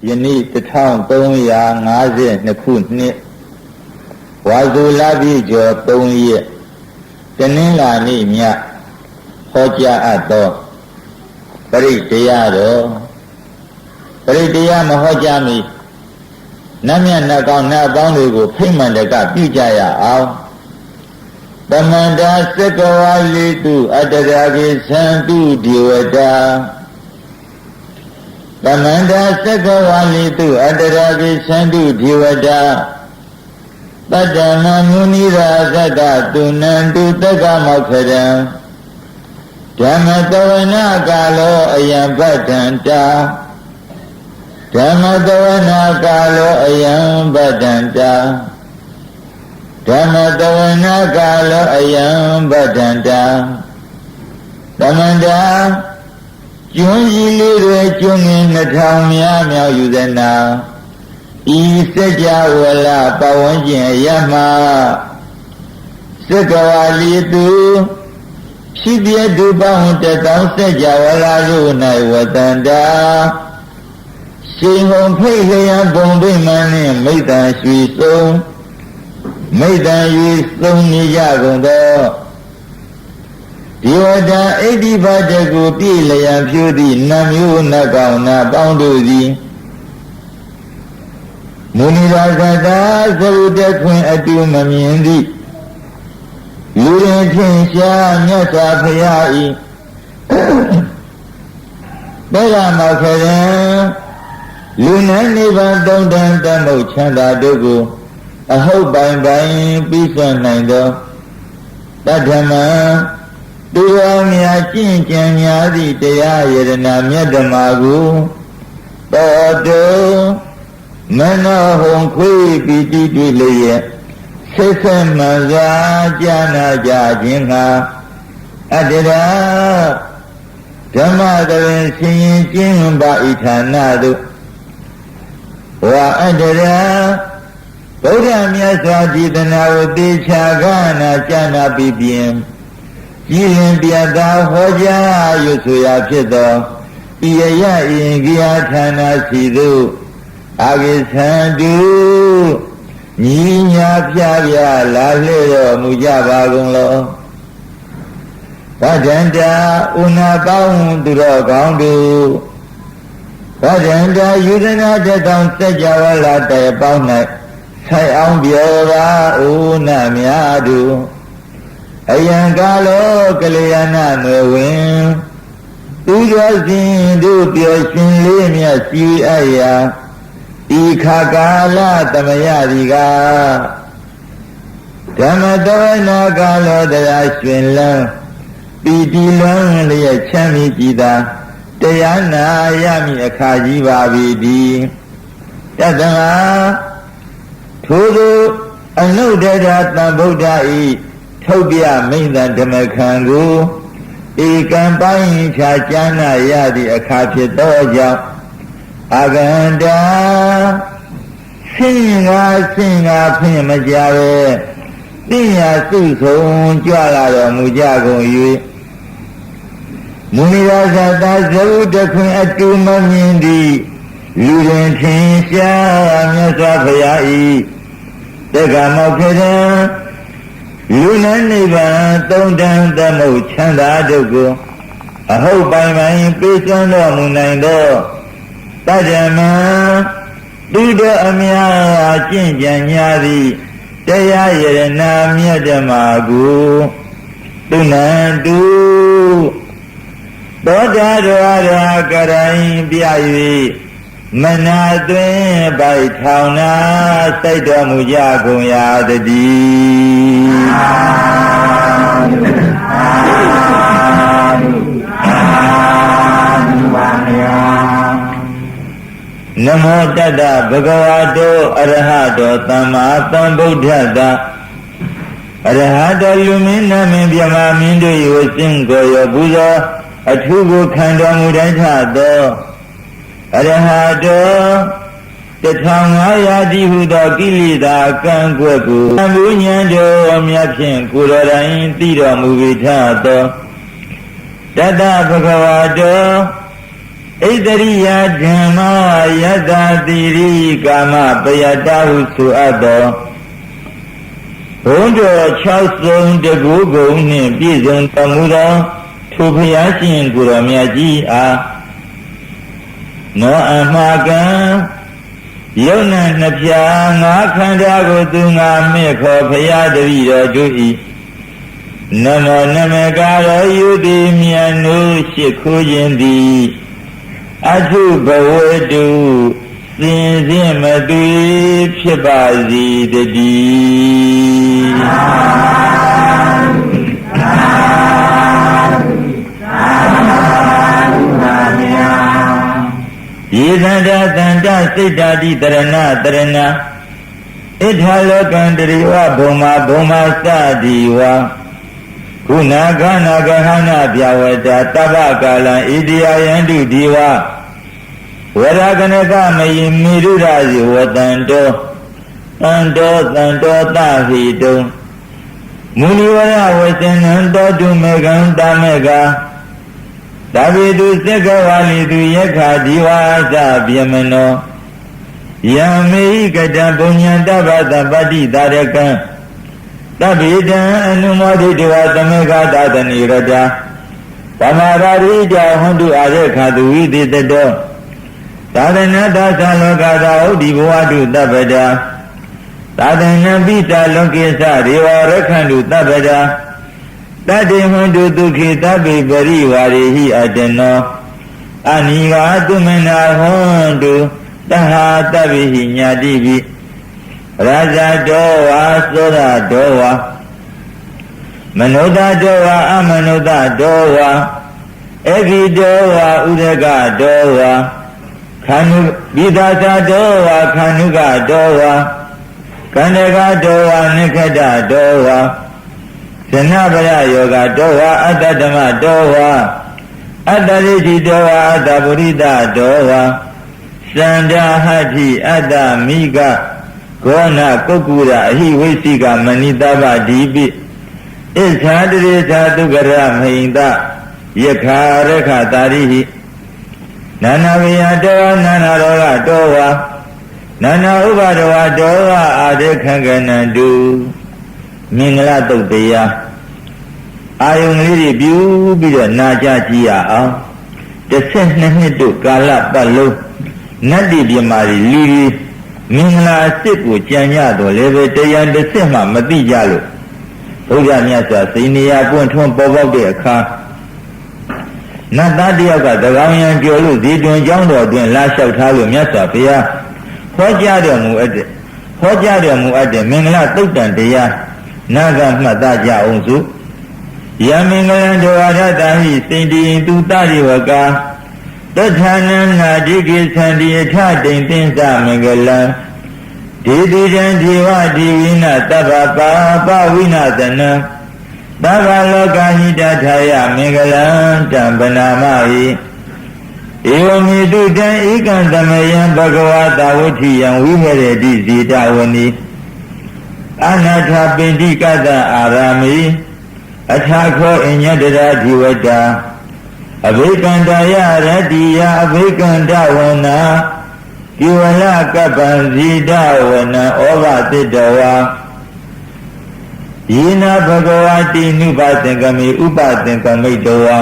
ယနေ့1352ခုနှစ်ဝါဆိုလပြည့်ကျော်3ရက်တနင်္လာနေ့ညဟောကြားအပ်သောပရိတရားတော်ပရိတရားမဟောကြားမီနတ်မြတ်နတ်ကောင်းနတ်အပေါင်းတွေကိုဖိမှန်တကပြုကြရအောင်တမန္တာစက္ကဝါလိတုအတ္တရာကိသံတုဒီဝတာတမန္တာစက္ကဝါလိတုအတ္တရာကိသံတုဒီဝတာတတ္တမမုနိရာသတ္တတုနံတုတက္ကမောက္ခရံဓမ္မတဝနာကာလောအယံပတ္တံတာဓမ္မတဝနာကာလောအယံပတ္တံတာဓမ္မတဝနာကာလောအယံပတ္တံတာသမန္တာကျွန်းကြီးလေးတွေကျွန်းငင်2000များမြောက်ယူသနာဤစัจ java ဝလပဝန်းကျင်အရမစက္ကဝါလီတုဖြစ်ပြတုပဝတ္တတောစัจ java ဝလတို့၌ဝတ္တန္တာရှင်ဟုံဖိတ်လျံဘုံဗိမာန်နှင့်မိတ္တန်ရွှေဆုံးမိတ္တန်ရွှေဆုံးနေကြကုန်သောဒီဝတ္တဣတိဘတကိုပြည့်လျံဖြိုးသည့်နတ်မျိုးနတ်ကောင်နတ်ပေါင်းတို့သည်မုနိရာဇတာသရုတခွင်အတူမမြင်သည့်လူရင်ထင်ရှားမြတ်စွာဘုရား၏ဘေရမောက္ခရံလူနတ်နိဗ္ဗာန်တုံတန်တမုတ်ချမ်းသာတို့ကိုအဟုတ်ပိုင်ပိုင်ပြီးစွန့်နိုင်သောတတ္ထမံသူတော်များကျင့်ကြံများသည့်တရားယရဏမြတ်ဓမ္မကိုတော်တုံမနောဟုံခွေးပီတိတွေ့လျက်ဆက်ဆက်မှန်စွာကြားနာကြခြင်းဟာအတ္တရာဓမ္မတရင်ဆင်ရင်ကျင့်ပါဤဌာနသို့ဝါအတ္တရာဗုဒ္ဓမြတ်စွာဒေသနာကိုတေချာကနာကြားနာပြီးပြင်ကြည်လင်ပြတ်သာဟောကြားရွဆိုရာဖြစ်သောဤယယအင်္ဂယဌာနစီသို့အာဂိသံတုညီညာပြပြလာလျက်တော်မူကြပါကုန်လောဗဒန္တာဥနာပေါင်းသူတော်ကောင်းတို့ဗဒန္တာယူဒနာတတောင်စัจ java ဝလတေပေါင်း၌ဆိုင်အောင်ပြောပါဥနာများတို့အယံကာလောကလျာဏနွယ်ဝင်သူတော်စင်တို့ပျော်ရွှင်လေးမြတ်စီအပ်ရာဤခါကာလသမယဒီကဓမ္မတဝနာကာလောတရားရွှင်လန်းပီတိလွမ်းလျက်ချမ်းမြေကြည်သာတရားနာရမည်အခါကြီးပါပြီဒီတတ္တမထိုသို့အနုတ္တရသံဗုဒ္ဓဤထုတ်ပြမိန့်ဓမ္မခံကိုဧကံပိုင်းခြားကြားနာရသည့်အခါဖြစ်သောကြောင့်အကန္တာဆင်းငါဖြင့်မကြပဲသိညာစုဆုံးကြွလာတော်မူကြကုန်၍မုနိရာဇတာသရုတခွင်အတူမမြင်သည့်လူတွင်ထင်ရှားမြတ်စွာဘုရား၏တက္ကမောက္ခရံလူနတ်နိဗ္ဗာန်သုံးတန်သမုတ်ချမ်းသာတို့ကိုအဟုတ်ပိုင်ပိုင်ပေးစွမ်းတော်မူနိုင်သောတတ္တမံသူတော်အများကျင့်ကြံညာသည့်တရားယရဏမြတ်ဓမ္မကိုသူနံတုသောတာရကရိုင်းပြ၍မနာသွင်းပိုက်ထောင်နာစိတ်တော်မူကြကုန်ရာတည်းနမောတတ္တဗုဒ္ဓဝါတောအရဟတောသမ္မာသမ္ဗုဒ္ဓတ္တအရဟတောလူမင်းနာမင်းမြမမင်းတို့၏ဝစင်ကိုရောပူဇော်အထုကိုခံတော်မူတိုင်းထသောအရဟတော1500တိဟုသောကိလေသာကံကွက်ကိုသံဃာဉာဏ်တော်မြတ်ဖြင့်ကိုယ်တော်တိုင်သိတော်မူပြီထသောတတ္တဗုဒ္ဓဝါတောဣ ဣတရိယဓမ္မယတ္တတိရိကာမပယတ္တဟုဆိုအပ်သောဘုံတော်6စုံတကူကုန်နှင့်ပြည့်စုံတော်မူသောထိုဘုရားရှင်ကိုယ်တော်မြတ်ကြီးအားနောအမှားကံယုံနာနှစ်ဖြာငါခန္ဓာကိုသူငါမဲ့ခေါ်ဘုရားတပည့်တော်တို့၏နမောနမေကာရောယုတိမြတ်နုရှိခိုးခြင်းသည်အထုဘဝတုစင်စစ်မသွေဖြစ်ပါစေတည်းယေသန္တာတန္တစိတ်ဓာတိတရဏတရဏဣထာလောကံတရိဝဘုံမာဘုံမာစတိဝါခုနာခနာကဟနာပြဝတ္တတဗ္ဗကာလံဣတိယယန္တုဒီဝဝရကနကမယိမိရုရဇိဝတံတောတံတောတံတောတဟိတုံမူနိဝရဝစေနံတောတုမေကံတမေကသဗ္ဗေတုသက္ကဝါလိတုယက္ခဒီဝါသဗျမနောယံမေဟိကတံပုညံတဗ္ဗသပတ္တိတာရကံသဗ္ဗေတံအနုမောဒိတဝသမေကသတနိရတပမာရာရိတဟွန်တုအာရခတုဝိတိတတောသာသနာသသလောကသာဥဒိဘဝတုတပ္ပဒာသာသနာပိသလောကိသရေဝရခန္တုတပ္ပဒာတတေဟွန်တုဒုခိတဗ္ဗေပရိဝါရိဟိအတနောအနိဃာတုမနာဟွန်တုတဟာတဗ္ဗေဟိညာတိပိရာဇတောဝါသောရတောဝါမနုဿတောဝါအမနုဿတောဝါဧကိတောဝါဥရကတောဝါခန္ဓုပိသာသတောဝါခန္ဓုကတောဝါကန္တကတောဝါနိခတတောဝါဇနဗရယောဂတောဝါအတ္တဓမ္မတောဝါအတ္တရိတိတောဝါအတ္တပုရိသတောဝါသန္တာဟတ္ထိအတ္တမိကဂောဏကုက္ကုရအဟိဝိသိကမဏိတဗဒီပိဣစ္ဆာတရေသာဒုက္ခရမဟိတယက္ခာရခတာရိဟိနာနာဝိယတောဝါနာနာရောဂတောဝါနာနာဥပါဒဝါတောဝါအာဒေခံကနန္တုမင်္ဂလာတုတ်တရားအာယုန်လေးတွေပြုပြီးတော့နာကြကြည့်ရအောင်12နှစ်တို့ကာလပတ်လုံးနတ်တိပြမာတွေလူတွေမင်္ဂလာစစ်ကိုကြံ့ရတော့လည်းပဲတရားတစ်စစ်မှမသိကြလို့ဘုရားမြတ်စွာစိနေရပွင့်ထွန်းပေါ်ပေါက်တဲ့အခါနတ်သားတယောက်ကသကောင်ရံပြောလို့ဒီတွင်ကျောင်းတော်တွင်လာလျှောက်ထားလို့မြတ်စွာဘုရားဟောကြားတော်မူအပ်တဲ့မင်္ဂလာတုတ်တန်တရားနာဂမှတ်သားကြအောင်စုယမင်္ဂလံတောအာရတဟိစိန္တိတုတရိဝကာတထာနနာတိကိသန္တိအထတိန်သင်္သမင်္ဂလံဒေတိတံဒီဝဒီဝိနသဗ္ဗပါပဝိနသနံသဗ္ဗလောကဟိတထာယမင်္ဂလံတံပနာမဟိဧဝမေတုတံဧကံသမယံဘဂဝါတာဝဋ္ဌိယံဝိဟရတိဇေတဝနီအနာထပိဋိကတအာရမိအထာခောအညတရာဓိဝတ္တာအဘိကန္တယရတ္တိယအဘိကန္တဝနာကိဝလကပ္ပံဇိတဝနံဩဘတိတဝါယေနဘဂဝတိနုပသင်္ကမေဥပသင်္ကမိတဝါ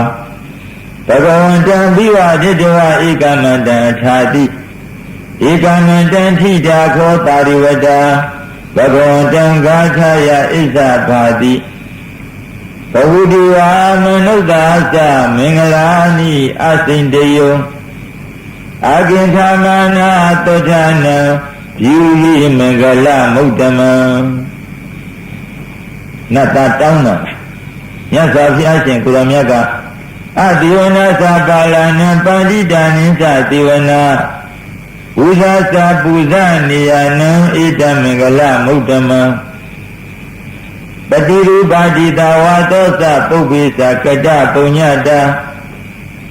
ဘဂဝန္တံဘိဝတိတဝါဧကမန္တံထာတိဧကမန္တံထိတာခောတာရိဝတ္တာဘဂဝန္တံဂါထာယဣစ္ဆဘာတိဘဝုတိဝါမနုဿာသမင်္ဂလာနိအစိန္တယောအကင်္ခမနာတောဌာနံယူဟိမင်္ဂလမုဒ္ဓမံနတ်တာတောင်းတော်မြတ်စွာဘုရားရှင်ကိုရောမြတ်ကအတိဝနာသာပါဠာနံပန္တိတာနိသတိဝနာပူဇာသာပူဇာနေယနံဣဒမင်္ဂလမုဒ္ဓမံပတိရူပါတိတဝါသောသပုပ္ပိသကတပုညတာ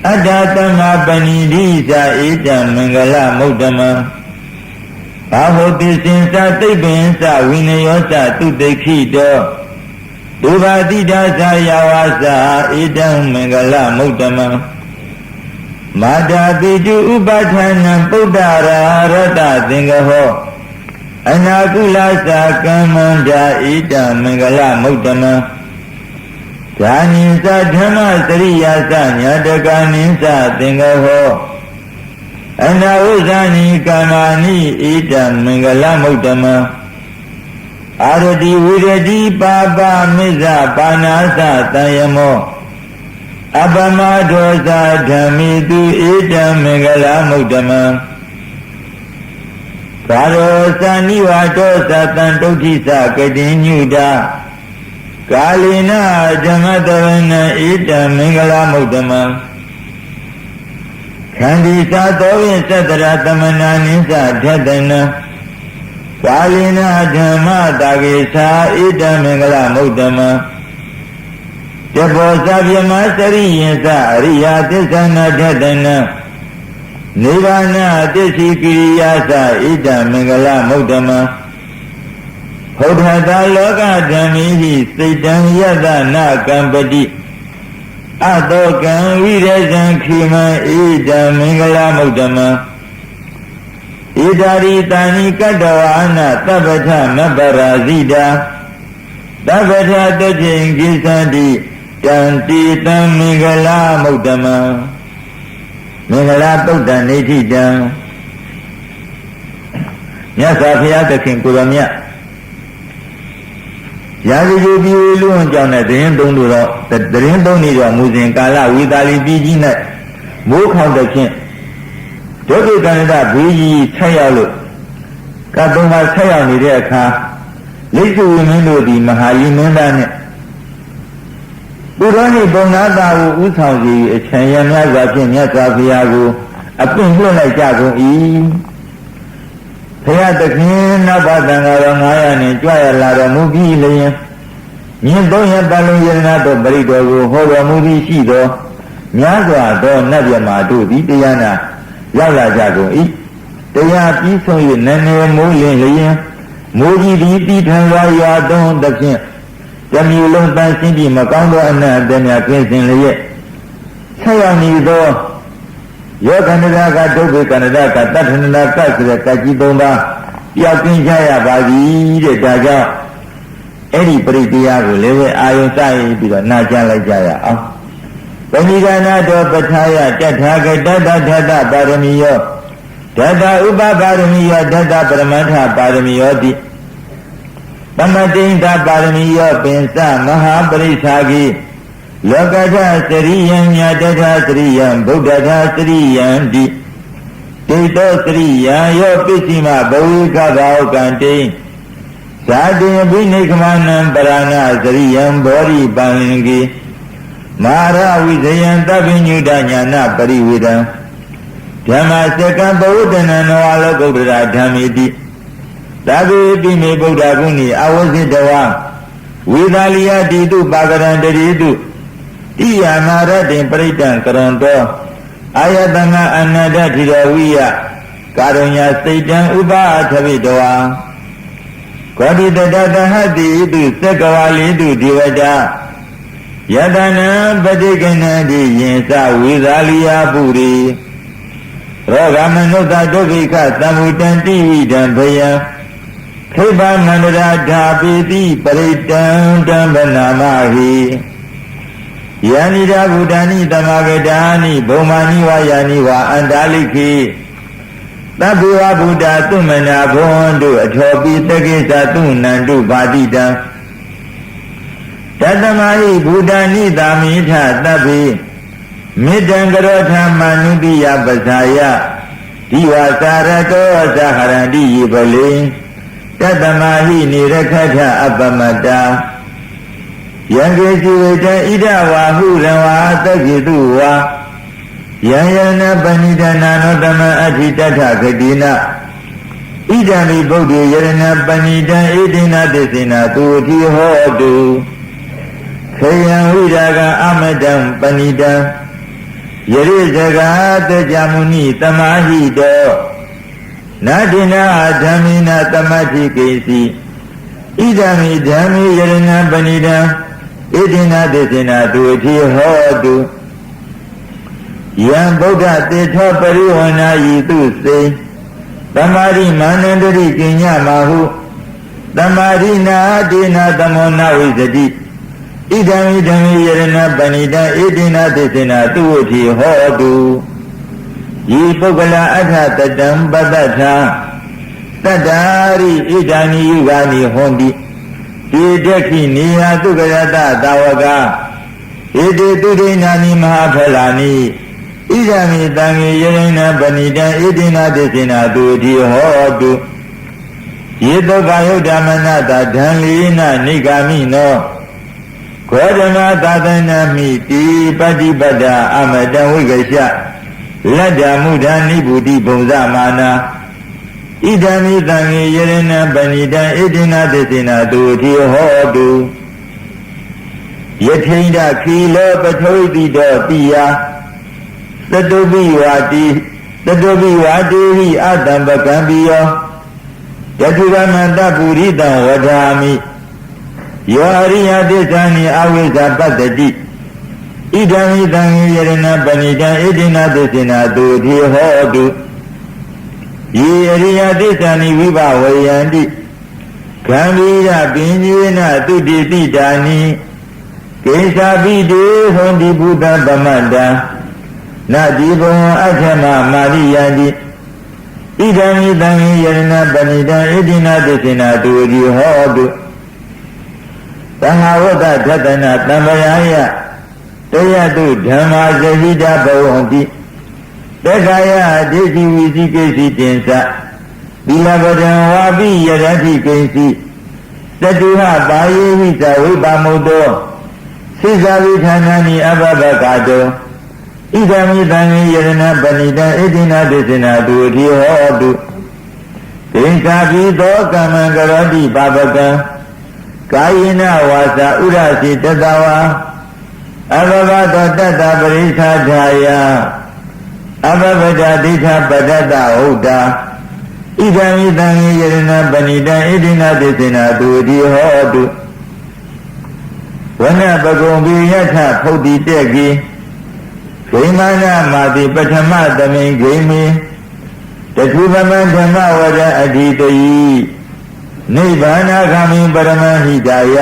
အတ္တသမပဏိတိသဧတံမင်္ဂလမုဒ္ဓမံဘာဟုတိစင်္သသိပ္ပင်္စဝိနယောသသူတိခိတောဒုဘာတိဒါသယဝါစာဧတံမင်္ဂလမုဒ္ဓမံ မာတာပိတုဥပဋ္ဌာနံပုဒ္ဒရာရတသင်္ကဟောအနာကုလသာကမ္မန္တာဣတမင်္ဂလမုဒ္ဓမံဓာနိသဓမ္မစရိယာသညာတကနိသသင်္ကဟောအနာဥဇာနိကာမာနိဣတမင်္ဂလမုဒ္ဓမံအာရတိဝိရတိပါပမိစ္ဆပါဏာသတံယမောအပမဒောသဓမ္မိတုဣတမင်္ဂလမုဒ္ဓမံကာရောသနိဝါဒောသတံဒုဋ္ဌိသကတိညုတာကာလိနာဓမ္မတရဏဣတမင်္ဂလမုဒ္ဓမံခန္ဒီသာသောဝိသတ္တရသမနာနိသထတနကာလိနာဓမ္မတာဂေသာဣတမင်္ဂလမုဒ္ဓမံတဘောသဗ္ဗမစရိယင်္စအရိယာသစ္ဆနာထတနနိဗ္ဗာနသစ္စိကိရိယာသဣတမင်္ဂလမုဒ္ဓမံဘုဒ္ဓတာလောကဓမ္မိဟိစိတ်တံယတနာကံပတိအတောကံဝိရဇံခိမံဣတမင်္ဂလမုဒ္ဓမံဣဒာရိတာနိကတ္တဝါနသဗ္ဗထမပ္ပရာဇိတာသဗ္ဗထတတိကိသန္တိတံတိတံမင်္ဂလမုဒ္ဓမံမင်္ဂလာတုတ်တံနေတိတံမြတ်စွာဘုရားသခင်ကိုယ်တော်မြတ်ရာဇဂိပြည်ဝေလွန်ကြောင့်နဲ့တရင်သုံးတို့တော့တရင်သုံးနေတော့မူစဉ်ကာလဝေသာလီပြည်ကြီးနဲ့မိုးခေါင်တဲ့ဖြင့်ဒုက္ခကန္တဘေးကြီးဆက်ရောက်လို့ကတ္တုံမှာဆက်ရောက်နေတဲ့အခါလိစ္ဆူဝိမင်းတို့သည်မဟာလီမင်းသားနဲ့သူတော်နှင့်ပုံနာတာကိုဥဆောင်စီအချမ်းရမြတ်စွာဖြင့်မြတ်စွာဘုရားကိုအပင့်လွှတ်လိုက်ကြကုန်၏ဘုရားသခင်နောက်ပါတန်ဃာတော်900နဲ့ကြွရလာတော်မူပြီးလျင်မြင့်300ပတ်လုံးယရဏတော်ပရိတော်ကိုဟောတော်မူပြီးရှိသောများစွာသောနတ်မြတ်မာတို့သည်တရားနာရောက်လာကြကုန်၏တရားပြီးဆုံး၍နည်းနည်းမိုးလင်းလျင်မိုးကြီးသည်တည်ထံစွာရွာသွန်းသဖြင့်တမျိုးလုံးတန်ရှင်းပြီးမကောင်းသောအနတ်အတည်းများကင်းစင်လျက်ဆက်ရောက်နေသောယောကန္တရာကဒုဗ္ဗေကန္တရာကတထဏနာကဆိုတဲ့ကကြီး3ပါးပြောက်ကင်းကြရပါသည်တဲ့ဒါကြောင့်အဲ့ဒီပရိတရားကိုလည်းပဲအာယုစိုက်ပြီးတော့နာကြားလိုက်ကြရအောင်ပဏိကနာတောပဋ္ဌာယတထာဂတတထတပါရမီယောဓတ္တဥပပါရမီယောဓတ္တပရမတ္ထပါရမီယောတိသမတိန်သပါရမီယောပင်စမဟာပရိစ္ဆာဂိလောကထသရိယံညာတထသရိယံဗုဒ္ဓထသရိယံတိတေတောသရိယံယောပစ္စည်းမဘဝိကသောကံတိဇာတိဘိနိကမနံပရဏသရိယံဘောဓိပန္လင်ကိမာရဝိဇယံတပ္ပိညုတညာနာပရိဝေဒံဓမ္မစကံဘဝတနံနောအလောကုတ္တရာဓမ္မေတိသဗ္ဗေတိမေဗုဒ္ဓဂုဏီအဝဇ္ဇတဝါဝေသာလိယတိတုပါကရံတတိတုတိယာနာရတေပရိတံကရံတောအာယတနာအနန္တထိတော်ဝိယကာရုညာစိတ်တံဥပါထဝိတဝါကောတိတတတဟတိတုသက္ကဝါလိတုဒီဝတယတနာပฏิကဏတိယင်စဝေသာလိယပုရိရောဂမနုဿဒုက္ခိကသံမုတံတိဝိတံဘယံခိဗ္ဗမန္တရာဓာပိတိပရိတံတံဗနာမဟိယန္တိရာဘုဒ္ဓာနိတမဂတာနိဘုံမာနိဝါယာနိဝါအန္တာလိခိသဗ္ဗဝဗုဒ္ဓသုမနာဘွန်တုအထောပိသကိစ္စသုနန္တုဘာတိတံတတမဟိဘုဒ္ဓာနိသာမိထသဗ္ဗေမေတ္တံကရောထမနုတိယပဇာယဒီဝါစာရတောသဟရန္တိယေပလေတတမဟိနိရခထအပမတ္တာယံကေစီဝေတံဣဒဝါဟုရဝါသက္ကိတုဝါယံယနပဏိဒနာနောတမအဋ္ဌိတထဂတိနဣဒံမိဗုဒ္ဓေယရဏပဏိတံဣတိနာသစ္စေနာသူတိဟောတုခေယံဝိရာကအမတံပဏိတံယရိဇဂာတကြမုနိတမဟိတောနာတိနာဓမ္မိနာတမတိကိစီဣဒံမိဓမ္မိယရဏပဏိတံဣတိနာသစ္စေနာသူတိဟောတု ယံဗုဒ္ဓတေထောပရိဝဏ္ဏယိတုစေသမာရိမာနန္တရိကိညမဟုသမာရိနာဒေနာသမောနဝိဇတိဣဒံဣဒံယရဏပဏိတံဣတိနာသေစေနာသူဝတိဟောတုဤပုဂ္ဂလအထတတံပတ္တထာတတ္တာရိဣဒာနိယုဂာနိဟောတိဒီတခိနေယသုကရတသာဝကဣတိတုဒိနာနိမဟာဖလာနိဣဒံမိတံယရဏပဏိတံဣတိနာသေစေနာသူဝတိဟောတုယေတုကာယုဒ္ဓမနတဓံလီနနိဂာမိနောခောဓမသာသနာမိတိပฏิပတ္တအမတံဝိကရှလတ္တမုဒ္ဒနိဗ္ဗုတိဘုံဇမာနာဣဒံမိတံယရဏပဏိတံဣတိနာသေစေနာသူဝတိဟောတုယထိန္ဒခိလောပထုိတိတောတိယသတုပိဝါတိဟိအတံပကံပိယောယတုဗမန္တပုရိတံဝဒာမိယောအရိယတိသံနိအဝိဇ္ဇပတ္တိဣဒံမိတံယရဏပဏိတံဣတိနာသေစေနာသူဝတိဟောတုယေအရိယတိသံနိဝိဘဝေယံတိဂံဗီရပင်ညေနသုတိတိတာနိကိစ္ဆာပိတေဟောတိဘုဒ္ဓပမတ္တနတိဘောအထမမာရိယတိဣဒံမိတံယရဏပဏိတံဣတိနာသေစေနာသူဝတိဟောတုသံဃာဝတ္တသတ္တနာတံပရာယတယတုဓမ္မာဇဟိတဘဝံတိတက္ခာယဒိဋ္ဌိဝိသိကိစီတင်္စသီလပဒံဝါပိယရတိကိစီတတုဟပါယေဝိသဝိပါမုတ္တောစိဇာဝိဌာနာနိအဘဘကတောဣဒံမိတံယရဏပဏိတံဣတိနာသေစေနာသူဝတိဟောတုကိဉ္စာပိသောကမ္မံကရောတိပါပကံကာယေနဝါစာဥရစီတတဝါအဘဘတောတတ္တပရိစ္ဆာဓာယအဘဗဒဒိဋ္ဌပဒတ္တဟုတ်တာဣဒံမိတံယရဏပဏိတံဣတိနာသေစေနာသူဝတိဟောတုဝနပကုံပိယထဖုတ်တိတက်ကိဂိမာနမာတိပထမသမိန်ဂိမေတထုဗမဓမ္မဝရအဓိတယိနိဗ္ဗာနဂမိပရမဟိတာယ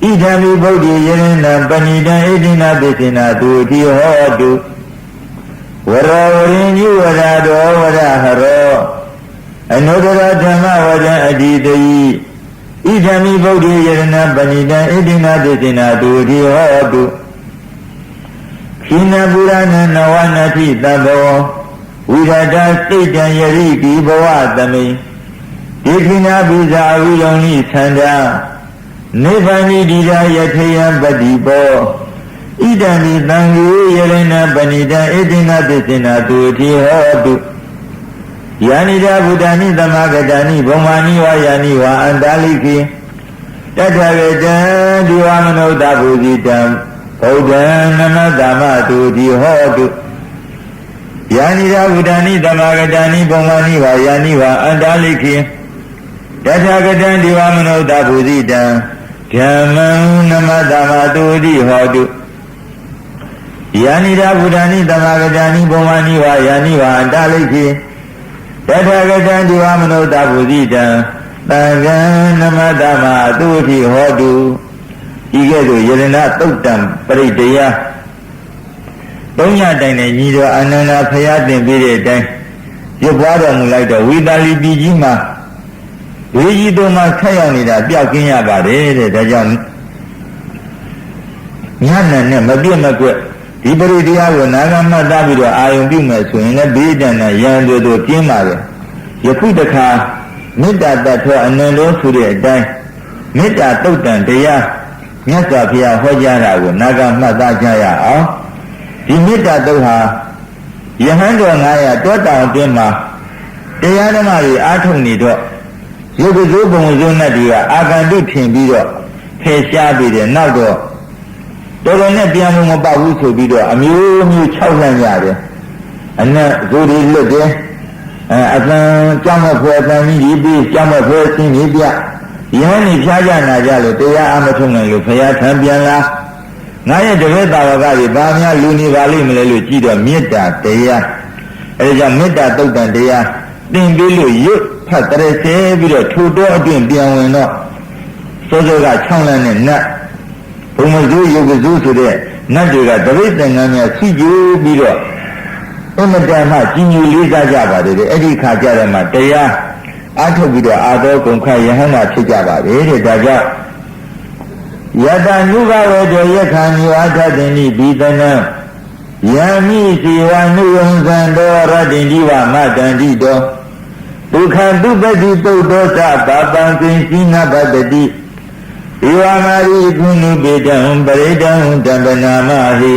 ဣဒံမိဗုဒ္ဓေယရဏပဏိတံဣတိနာသေစေနာသူဝတိဟောတုဝရဝရိညုဝရတောဝရဟရောအနုတရဓမ္မဝရအဓိတယိဣဒံမိဗုဒ္ဓေယရဏပဏိတံဣတိနာသေစေနာသူဝတိဟောတုခိနပုရဏနဝနတိတဘောဝိရတစိတ်တံယရိတိဘဝသမိဒေခိနာပိဇာဝိယောနိသန္တာနိဗ္ဗာနိတိရာယထေယပတိဘောဣဒံမိသံဃေယရဏပဏိတံဣတိနာသေစေနာသူဝတိဟောတုယာနိဒဗုဒ္ဓနိသမဂတနိဘုံမာနိဝါယာနိဝါအန္တလိခိတတ္ထဝေတံဒီဝမနုဿဗုဇိတံဘုဒ္ဓံနမတမသူဝတိဟောတုယာနိဒဗုဒ္ဓနိသမဂတနိဘုံမာနိဝါယာနိဝါအန္တလိခိတထဂတံဒီဝမနုဿဗုဇိတံဓမ္မံနမတမသူဝတိဟောတုယာနိဒဗုဒ္ဓနိသမဂတနိဘုံမာနိဝါယာနိဝါအန္တလိခိတထဂတံဒီဝမနုဿဗုဇိတံသံဃံနမတမသူဝတိဟောတုဤကဲ့သို့ယရဏသုတ်တံပရိတယသုံးညတိုင်နဲ့ညီတော်အာနန္ဒာဖရာတင်ပြတဲ့အတိုင်းရွတ်ပွားတော်မူလိုက်တော့ဝိသာလီပြည်ကြီးမှာဝေကြီးတို့မှဆက်ရောက်နေတာပျောက်ကင်းရပါတယ်တဲ့ဒါကြောင့်ညနာနဲ့မပြည့်မကွက်ဒီပရိတရားကိုနာဂမှတ်သားပြီးတော့အာယုံပြုမယ်ဆိုရင်လည်းဘေးဒဏ်နဲ့ရန်တို့ပြင်းပါပဲယခုတခါမေတ္တာတတ်သောအနန္တောဆိုတဲ့အတိုင်းမေတ္တာသုတ်တံတရားမြတ်စွာဘုရားဟောကြားတာကိုနာဂမှတ်သားကြရအောင်ဒီမေတ္တာသုတ်ဟာယဟန်တော်900တောတောင်အတွင်းမှာတရားဓမ္မတွေအားထုတ်နေတော့ရုပ်ကစိုးပုံစံနဲ့တွေကအာဂန္တုထင်ပြီးတော့ဖယ်ရှားပြီးတယ်နောက်တော့တော်တော်နဲ့ပြန်မပေါက်ဘူးဆိုပြီးတော့အမျိုးမျိုး6လန့်ရတယ်အနက်ဇိုတွေလွတ်တယ်အသံကြောင်းမဖွဲအသံကြီးပြီးကြောင်းမဖွဲဆင်းကြီးပြယဟန်နေဖြားကြနာကြလို့တရားအမထုံနိုင်လို့ဘုရားထံပြန်လာ ငါရဲ့တပည့်သာဝကတွေဘာများလူနေပါလိမ့်မလဲလို့ကြည့်တော့မေတ္တာတရားအဲဒါကြောင့်မေတ္တာတုတ်တန်တရားသင်ပြီးလို့ရွတ်ဖတ်တရစေပြီးတော့ထိုတော့အတွင်ပြန်ဝင်တော့စောစောက6လမ်းနဲ့နတ်ဘုံမဇုယုတ်ကဇုဆိုတဲ့နတ်တွေကတပိတ်သင်္ကန်းများစီကျူပြီးတော့အမတန်မှကြီးညူလေးစားကြပါတယ်တဲ့အဲ့ဒီခါကျတော့မှတရားအားထုတ်ပြီးတော့အာသောကုန်ခယဟန္တာဖြစ်ကြပါတယ်တဲ့ဒါကြောင့်ယတနုဘဝတောယက္ခဏီဝါထတင်ဤဘိသနံယမိစီဝနုယံဇံတောရတ္တိဒီဝမတန္တိတောဒုက္ခတုပတိတုတ်တောသဘာပံသင်္စီနပတ္တိဧဝမာရိကုဏုပေတံပရိတံတံပနာမဟိ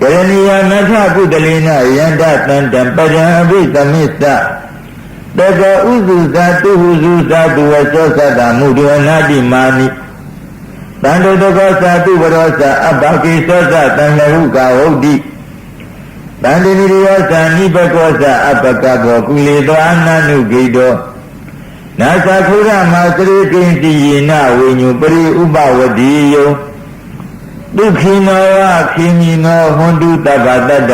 ကရဏီယမထကုတလေနယန္တတန္တံပရံအဘိသမစ္ဆတကောဥစုဇာတုဟုစုဇာတုဝသောသတ္တမုဒဝနာတိမာနိတန္တုတကောသတုဝရောသအဘကိသောသတံလဟုကာဟုတ်တိတန္တိရိယောသနိဘကောသအပကဘောကုလေသောအနန္နုဂိတောနာသခုရမသရိကိဉ္စီယေနဝိညုပရိဥပဝတိယောဒုက္ခိနောဝခိမိနောဟွန်တုတဗ္ဗတတ္တ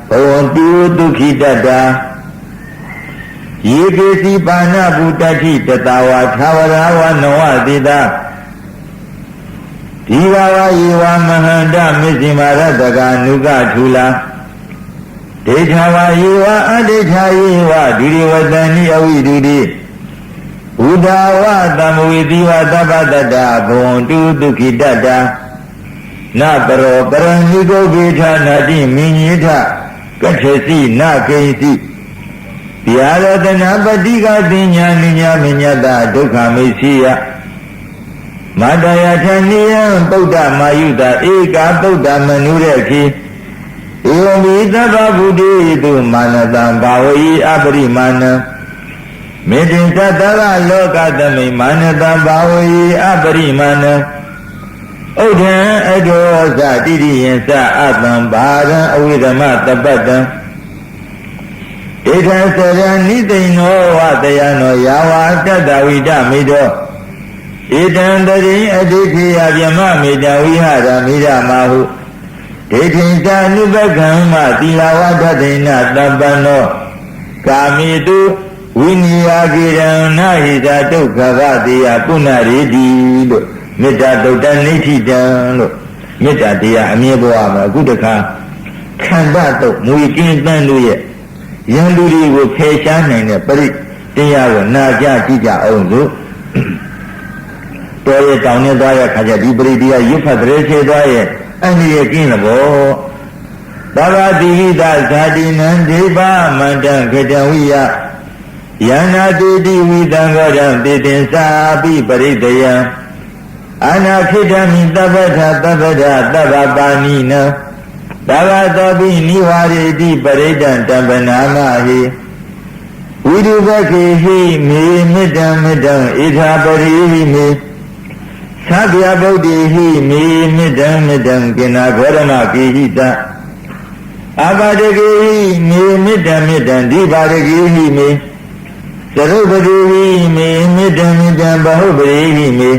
ဘဝန္တုဒုက္ခိတတ္တယေကေစီပါဏဗုတ္တိတတဝါသာဝရဝနဝတိတာဒီဘာဝယေဝမဟန္တမေဇိမာရတကာနုကထူလာဒေထာဝယေဝအဒေထာယေဝဒုရိဝတ္တိအဝိဒုတိဘုဒ္ဓဝသမဝေတိဝသဗ္ဗတတ္တဘဝန္တုဒုက္ခိတတ္တနပရောပရဏိကုဘေထာနာတိမင်းညိထကစ္ဆေစီနကိဉ္စီဗျာရတနာပတိကတင်ညာနိညာမညတဒုက္ခမိစီယမတယထဏိယံပုဒ္ဓမာယုတဧကာပုဒ္ဓမနုရခိဧဝံဝိသဗ္ဗဗုဒ္ဓေတုမာနတံဘာဝေအပရိမာဏံမေတ္တသတ္တဗလောကသမိမာနတံဘာဝေအပရိမာဏံဥဒ္ဓံအဒောသတိရိယံသအတံဘာရံအဝိဓမတပတ္တံဧထသရဏိသိဏောဝတယနောယာဝတတ္တဝိဒမိတောဧတံတရိအဒိဋ္ဌိယဗျမမေတ္တဝိဟရမိရမဟုဒိဋ္ဌိသအနုပကံမသီလဝတ္တိနတပ္ပနောကာမိတုဝိနိယာကိရဏနာဟိတဒုက္ခဗတိယပုဏ္ဏရေတိလို့မေတ္တာတုတ်တနိဋ္ဌိတံလို့မေတ္တာတရားအမြဲဘဝမှာအခုတခါခန္ဓာတုတ်မူကင်းတန်းလို့ရဲ့ယံလူတွေကိုဖယ်ရှားနိုင်တဲ့ပရိတရားကိုနာကြကြည့်ကြအောင်လို့တော်ရတောင်းနေသွားတဲ့ခါကျဒီပရိတရားရွတ်ဖတ်တဲ့ခြေသွားရဲ့အန္တရာယ်ကင်း了ပေါ့သဗ္ဗတိဟိတဇာတိနံဒေဝမန္တံခေတဝိယယန္နာတိတိဝိတံဂောရံတေတင်္စာပိပရိတယံအာနာခိတမိသဗ္ဗထသဗ္ဗထသဗ္ဗပါဏိနံသဗ္ဗတောပိနိဝါရေတိပရိဒံတံပနာမဟိဝိရုပခေဟိမေမေတ္တံမေတ္တံဣထာပရိဟိမေသဗ္ဗယဗုဒ္ဓိဟိမေမေတ္တံမေတ္တံကိနာဂောရမကိဟိတအပါဒကေဟိမေမေတ္တံမေတ္တံဒီပါဒကေဟိမေသရုပတိဟိမေမေတ္တံမေတ္တံဘဟုပရိဟိမေ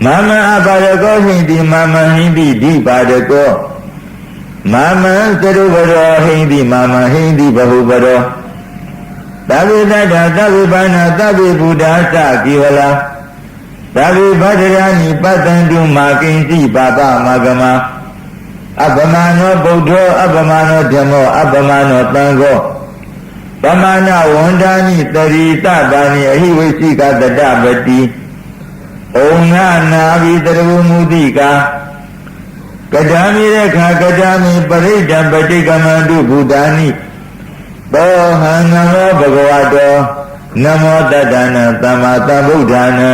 မမအပါဒကောဟိတိမမဟိတိဒီပါဒကောမမံသရုပရောဟိတိမမဟိတိဘဟုပရောသဗ္ဗေတ္တသဗ္ဗေဘာနာသဗ္ဗေဘုဒ္ဓသကိဝလာသဗ္ဗေဗဒရာနိပတ္တံတုမာကိဉ္စီပါပမဂမအပ္ပမနောဗုဒ္ဓောအပ္ပမနောဓမ္မောအပ္ပမနောသံဃောပမနာဝန္ဒာနိတရိတပါဏိအဟိဝိသိကတတပတိဩငါနာဘိတရဝမုတိကာကတံမိရခာကတံမိပရိဒံပတိကမန္တုဘုဒ္ဓာနိသောဟံနမောဘဂဝတောနမောတတ္တနာသမ္မာသမ္ဗုဒ္ဓနာ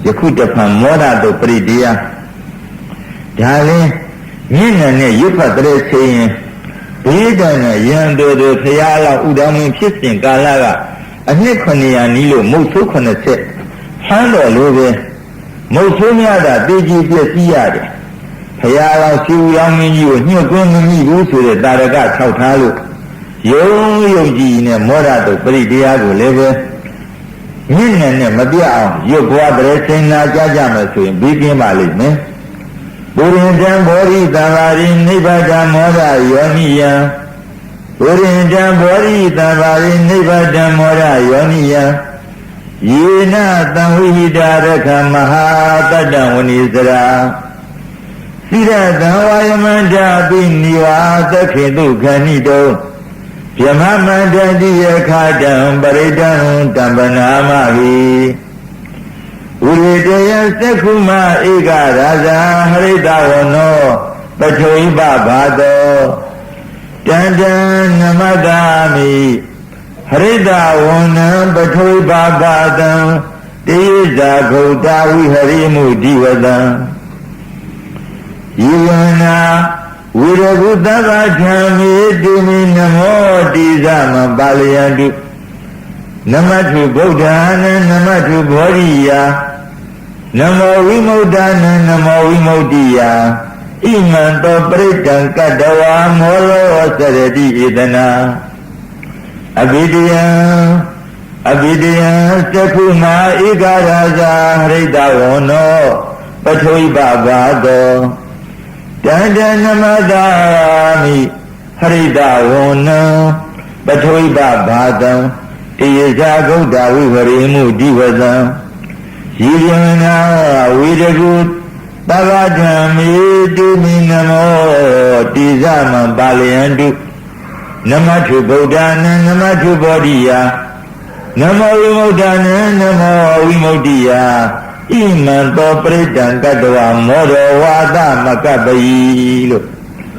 ယခုတဖန်မောဒတုပရိဒီယဒါလည်းမျက်နှာနဲ့ရွတ်ဖတ်တဲ့ချိန်ရင်ဘေးကံနဲ့ရံတော်သူဖရာလောက်ဥဒ္ဒမင်းဖြစ်စဉ်ကာလကအနှစ်900နီးလို့မုတ်ဆိုး80ဟမ်းတော်လိုပဲမုတ်ဆိုးများတာတေကြီးပြည့်စည်ရတယ်ဖရာလောက်စီဦးရောင်းမင်းကြီးကိုညှို့ကွင်းမမိဘူးဆိုတဲ့တာရက၆ထားလို့ယုံကြည်နဲ့မောဒတုပရိတရားကိုလည်းပဲမျက်နှာနဲ့မပြတ်အောင်ရွတ်ပွားတဲ့ချိန်နာကြကြမယ်ဆိုရင်ပြီးပြင်းပါလိမ့်မယ် ပုရိသံဘောရိသံဃာရိနိဗ္ဗာန်မောဒယောနိယံပုရိသံဘောရိသံဃာရိနိဗ္ဗာန်မောဒယောနိယံယေနသံဝိဟိတာရခမဟာတတ္တဝနိစရာစိရတံဝါယမန္တာပိနိဝါသခေတုခဏိတောဗြဟ္မမန္တတိယခာတံပရိဒံတံပနာမဟိဥရိတယသက္ခုမဧကရာဇာဟရိတဝနောပထုိပဘာတောတန္တံနမတ္တာမိဟရိတဝနံပထုိပဘာတံတေဇာဂௌတဝိဟရိမုဒီဝတံယေဝနာဝိရကုသဗ္ဗဓမ္မေတိမိနမောတိသမပါလယတုနမထုဗုဒ္ဓံနမထုဘောရိယနမောဝိမု ddha နမောဝိမု ddhi ယဣမံတောပရိတံကတ္တဝါမောလောသရတိဧတနာအဘိဓိယံသက္ခုမဧကရာဇာဟရိတဝနောပထုိပဘာတောတန္တနမတ္တာမိဟရိတဝနံပထုိပဘာတံတေဇာဂௌတဝိဟရိမုဒီဝတံယေယနာဝိရကုသဗ္ဗဓမ္မေတုမိနမောတိသမပါလယန္တုနမထုဗုဒ္ဓံနမထုဘောဓိယနမောဝိမု ddha နမောဝိမု ddhi ယဣမံတောပရိတံကတ္တဝမောဒောဝါသမကပ္ပိလို့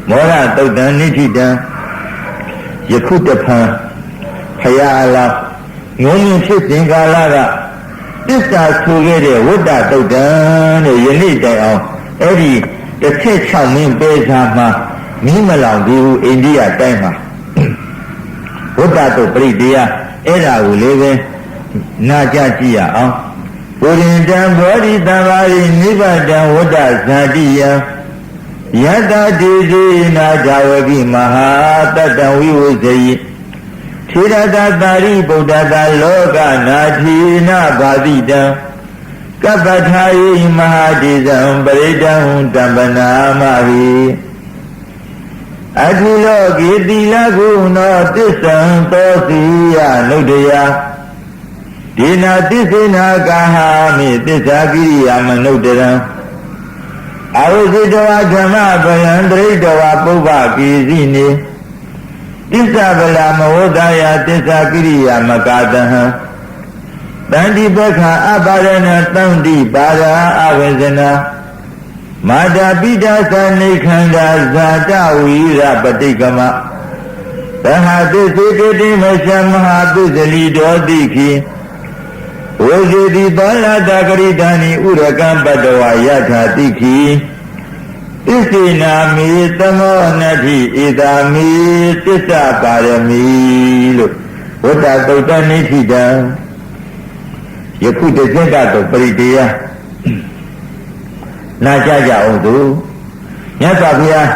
မောရတုတ်တံနိဋ္ဌိတံယခုတဖန်ဖယားလားငုံမြင့်ဖြစ်စဉ်ကာလကသစ္စာဆိုခဲ့တဲ့ဝတ္တတုတ်တံတဲ့ယနေ့တိုင်အောင်အဲ့ဒီ16မင်းပဲစားမှာမီးမလောင်သေးဘူးအိန္ဒိယတိုင်းမှာဝတ္တတုတ်ပရိတရားအဲ့ဒါကိုလည်းပဲနာကြကြည့်ရအောင်ပုရိသံဘောဓိတံဘာရိနိဗ္ဗာန်ဝတ္တဇာတိယယတ္တတိစေနာဇာဝကိမဟာတတ္တဝိဝဇယိထေရတတာရိဗုဒ္ဓတာလောကနာတိနာဘာတိတံကပ္ပထာယိမဟာတိဇံပရိဒံတံပနာမဟိအထုလောကိတိလကုနောတစ္ဆံသောစီယနုဒယဒေနာသစ္စေနာကာဟာမိသစ္စာကိရိယာမနုဒရံအဝိဇ္ဇဝဓမ္မပယံတရိတဝပုဗ္ဗကိစီနေသစ္စာဗလာမဝဒ္ဒယာသစ္စာကိရိယာမကာတဟံတန္တိပခအပါရဏတန္တိပါရာအဝေဇနာမာတာပိတာသနိခန္ဓာဇာတဝိရပတိကမသဟသစ္စေကတိမရှမဟာသုဇလီဒောတိခိဝေဇေတိပါဠတကရိတာနိဥရကံပတ္တဝယထာတိခိသစ္စေနာမိသမောနတိဧတာမိသစ္စာပါရမီလို့ဝတ္တသုတ်တနိဋ္ဌိတံယခုတစ္ဆေကတော့ပရိတရားနာကြကြအောင်သူမြတ်စွာဘုရား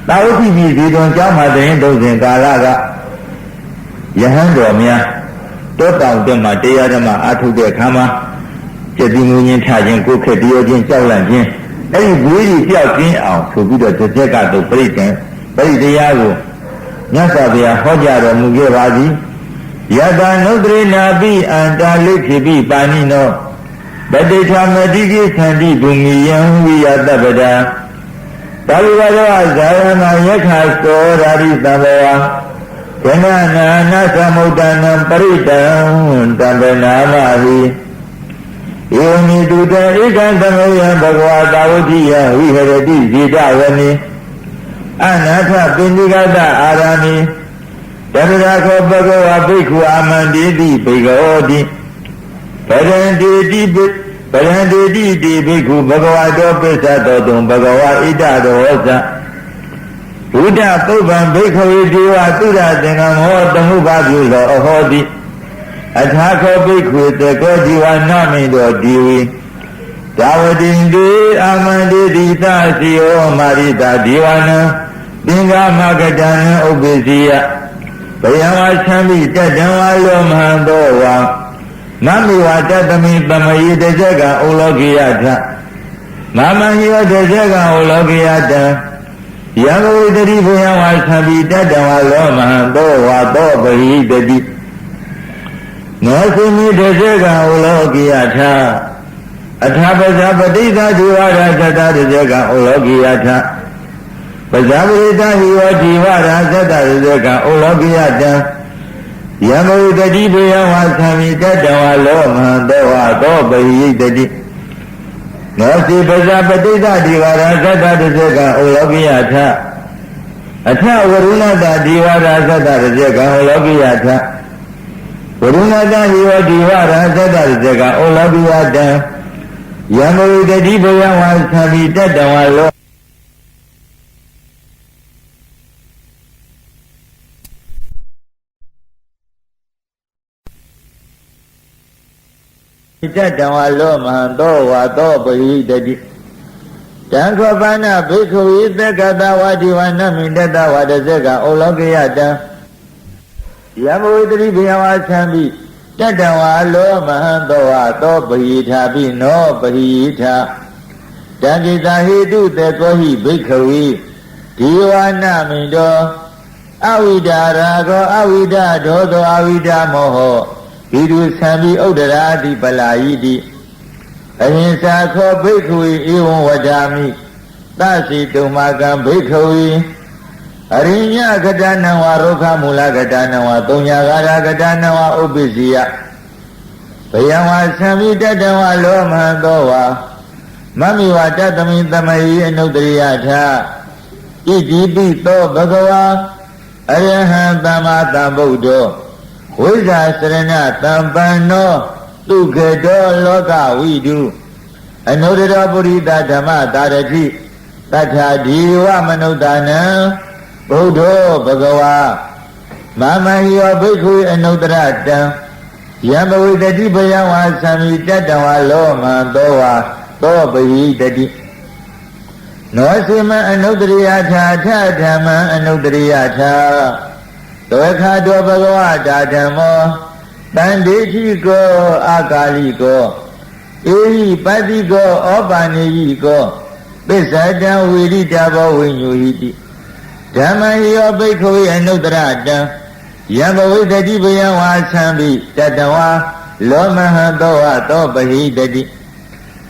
သာဝတိပြည်ဇေတဝန်ကျောင်းမှာတရင်တုံးစဉ်ကာလကယဟန်တော်များတောတောင်တက်မှာတရားဓမ္မအားထုတ်တဲ့အခါမှာကျက်တိငူချင်းထခြင်းကိုယ်ခက်တရောချင်းကြောက်လန့်ခြင်းအဲ့ဒီဘွေးကြီးပြောက်ခြင်းအောင်ဆိုပြီးတော့တစ်ချက်ကတော့ပရိတရားကိုမြတ်စွာဘုရားဟောကြားတော်မူခဲ့ပါသည်ယတနုတ္တရေနာပိအန္တာလိခိပိပါဏိနောပတိထာမတိကိသန္တိဘူမိယံဝိယတပ္ပဒာသာဝရဝဇာယနာယက္ခသောရာရိသဗ္ဗဝါခဏနာနာသမုဒ္ဒနံပရိတံတံပနာမဟိဧဝမိတုတံဧကံသမယံဘဂဝါတာဝတိယဝိဟရတိဇေတဝနိအနာထပိဏိကတအာရမိတတရာခောဘဂဝါဘိက္ခုအာမန္တိတိဘိက္ခောတိပရံတေတိတိဘိက္ခုဘဂဝါတောပိစ္ဆတောတုံဘဂဝါဣတတောဝဇ္ဇဘုဒ္ဓပုဗ္ဗံဘိက္ခဝေဒေဝသုရသင်္ကမောတမှုပါပြုလောအဟောတိအထာခောဘိက္ခုတေကောဒီဝနာမိတောဒီဝေသာဝတိံတေအာမန္တိတိသစီယောမာရိတာဒီဝနံသင်္ကာမကတံဥပ္ပစီယဘယံဝါချမ်းမိတတံဝါလောမဟံသောဝါနမေဝတတမိတမယေတဇကဩလောကိယထ မာမဟိယောတေဇကံဩလောကိယတံယံဝိတတိဘယဝါသံပိတတံဝါလောမဟံသောဝါသောပဟိတတိနောစိမိတေဇကံဩလောကိယထအထာပဇာပတိသဒီဝရသတ္တတေဇကံဩလောကိယထပဇာပရိသဟိယောဒီဝရသတ္တတေဇကံဩလောကိယတံယံဝိတတိဘယဝါသံပိတတံဝါလောမဟံသောဝါသောပဟိတတိနောစီပဇာပတိသဒီဝရသတ္တတေဇကံဩလောကိယထအထဝရုဏတဒီဝရသတ္တတေဇကံဩလောကိယထဝရုဏတဟိယောဒီဝရသတ္တတေဇကံဩလောကိယတံယံဝိတတိဘယဝါသံပိတတံဝါလောတတံဝါလောမဟံသောဝါသောပဟိတတိတံခောပနဘိက္ခဝေသက္ကတဝါဒီဝနမိတတဝါတဇက်ကဩလောကိယတံယမဝိတတိဘယဝါသံပိတတံဝါလောမဟံသောဝါသောပဟိထာပိနောပဟိထာတံကိတဟိတုတေကောဟိဘိက္ခဝေဒီဝနမိတောအဝိဒါရာကောအဝိဒါဒောသောအဝိဒါမောဟဣဒုသံပိဥဒရာတိပလာယိတိအဟိစ္ဆာခောဘိက္ခဝေဧဝံဝဒာမိသစီတုမကံဘိက္ခဝေအရိညကတနံဝရုခမူလကတနံဝသုံးညာဂါရကတနံဝဥပ္ပစီယဘယံဝသံပိတတံဝလောမဟံသောဝမမိဝတတမိသမယိအနုတ္တရိယထဣတိပိသောဘဂဝါအရဟံသမ္မာသမ္ဗုဒ္ဓောဝိဇ္ဇာစရဏတံပန္နောသုခေတောလောကဝိတုအနုတ္တရပုရိသဓမ္မတာရတိတထာဒီဝမနုဿာနံဗုဒ္ဓောဘဂဝါမမဟိယောဘိက္ခုအနုတ္တရတံယံဘဝိတတိဘယဝါသံမိတတံဝါလောမံသောဝါသောပဟိတတိနောစိမအနုတ္တရိယထာထဓမ္မံအနုတ္တရိယထာသောခါတောဘဂဝတာဓမ္မောတန်ဒေတိကောအာကာလိကောဧဟိပတိကောဩပါနေယိကောပစ္စတံဝိရိတဘောဝိညူဟိတိဓမ္မဟိယောဘိက္ခဝေအနုတ္တရတံယံဘဝိတတိဘယံဝါသံပိတတဝါလောမဟံသောဝသောပဟိတတိ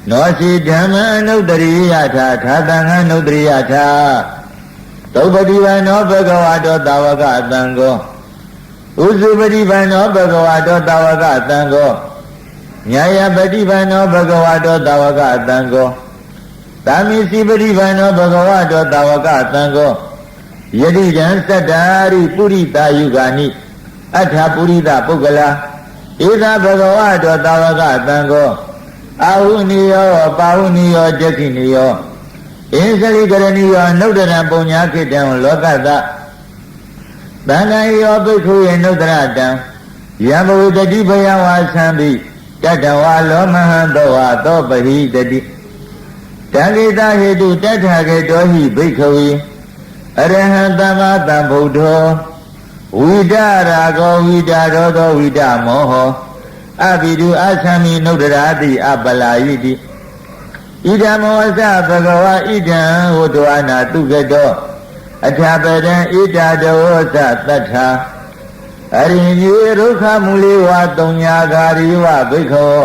နောစီဓမ္မအနုတ္တရိယထာထာတံအနုတ္တရိယထာသုပတိဗံနောဘဂဝါတောတာဝကသံဃောဥစုပတိဗံနောဘဂဝါတောတာဝကသံဃောညာယပတိဗံနောဘဂဝါတောတာဝကသံဃောသာမိစီပတိဗံနောဘဂဝါတောတာဝကသံဃောယတိတံသတ္တာရိပုရိတာယုဂာနိအထာပုရိသပုဂ္ဂလာဧသာဘဂဝါတောတာဝကသံဃောအာဟုနိယောပါဟုနိယောဒက္ခိနိယောဣဇလိကရဏီယောနုဒ္ဒရံပုညခိတံလောကသသံဃာယောဘိက္ခုယေနုဒ္ဒရတံယံဘဝတတိဘယဝါသံပိတတဝါလောမဟံသောဝါသောပဟိတတိတံကိတဟေတုတထခေတောဟိဘိက္ခဝေအရဟံသမ္မာသမ္ဗုဒ္ဓောဝိဒရာဂောဝိဒရောသောဝိဒမောဟောအဘိဓုအသံမိနုဒ္ဒရာတိအပလာယိတိဣဒံမောသဘဂဝါဣဒံဟောတောအနာတုကတောအထာပဒံဣဒဒေဝသတ္ထာအရိညေရုခမူလေဝသုံးညာဂါရိဝဘိက္ခော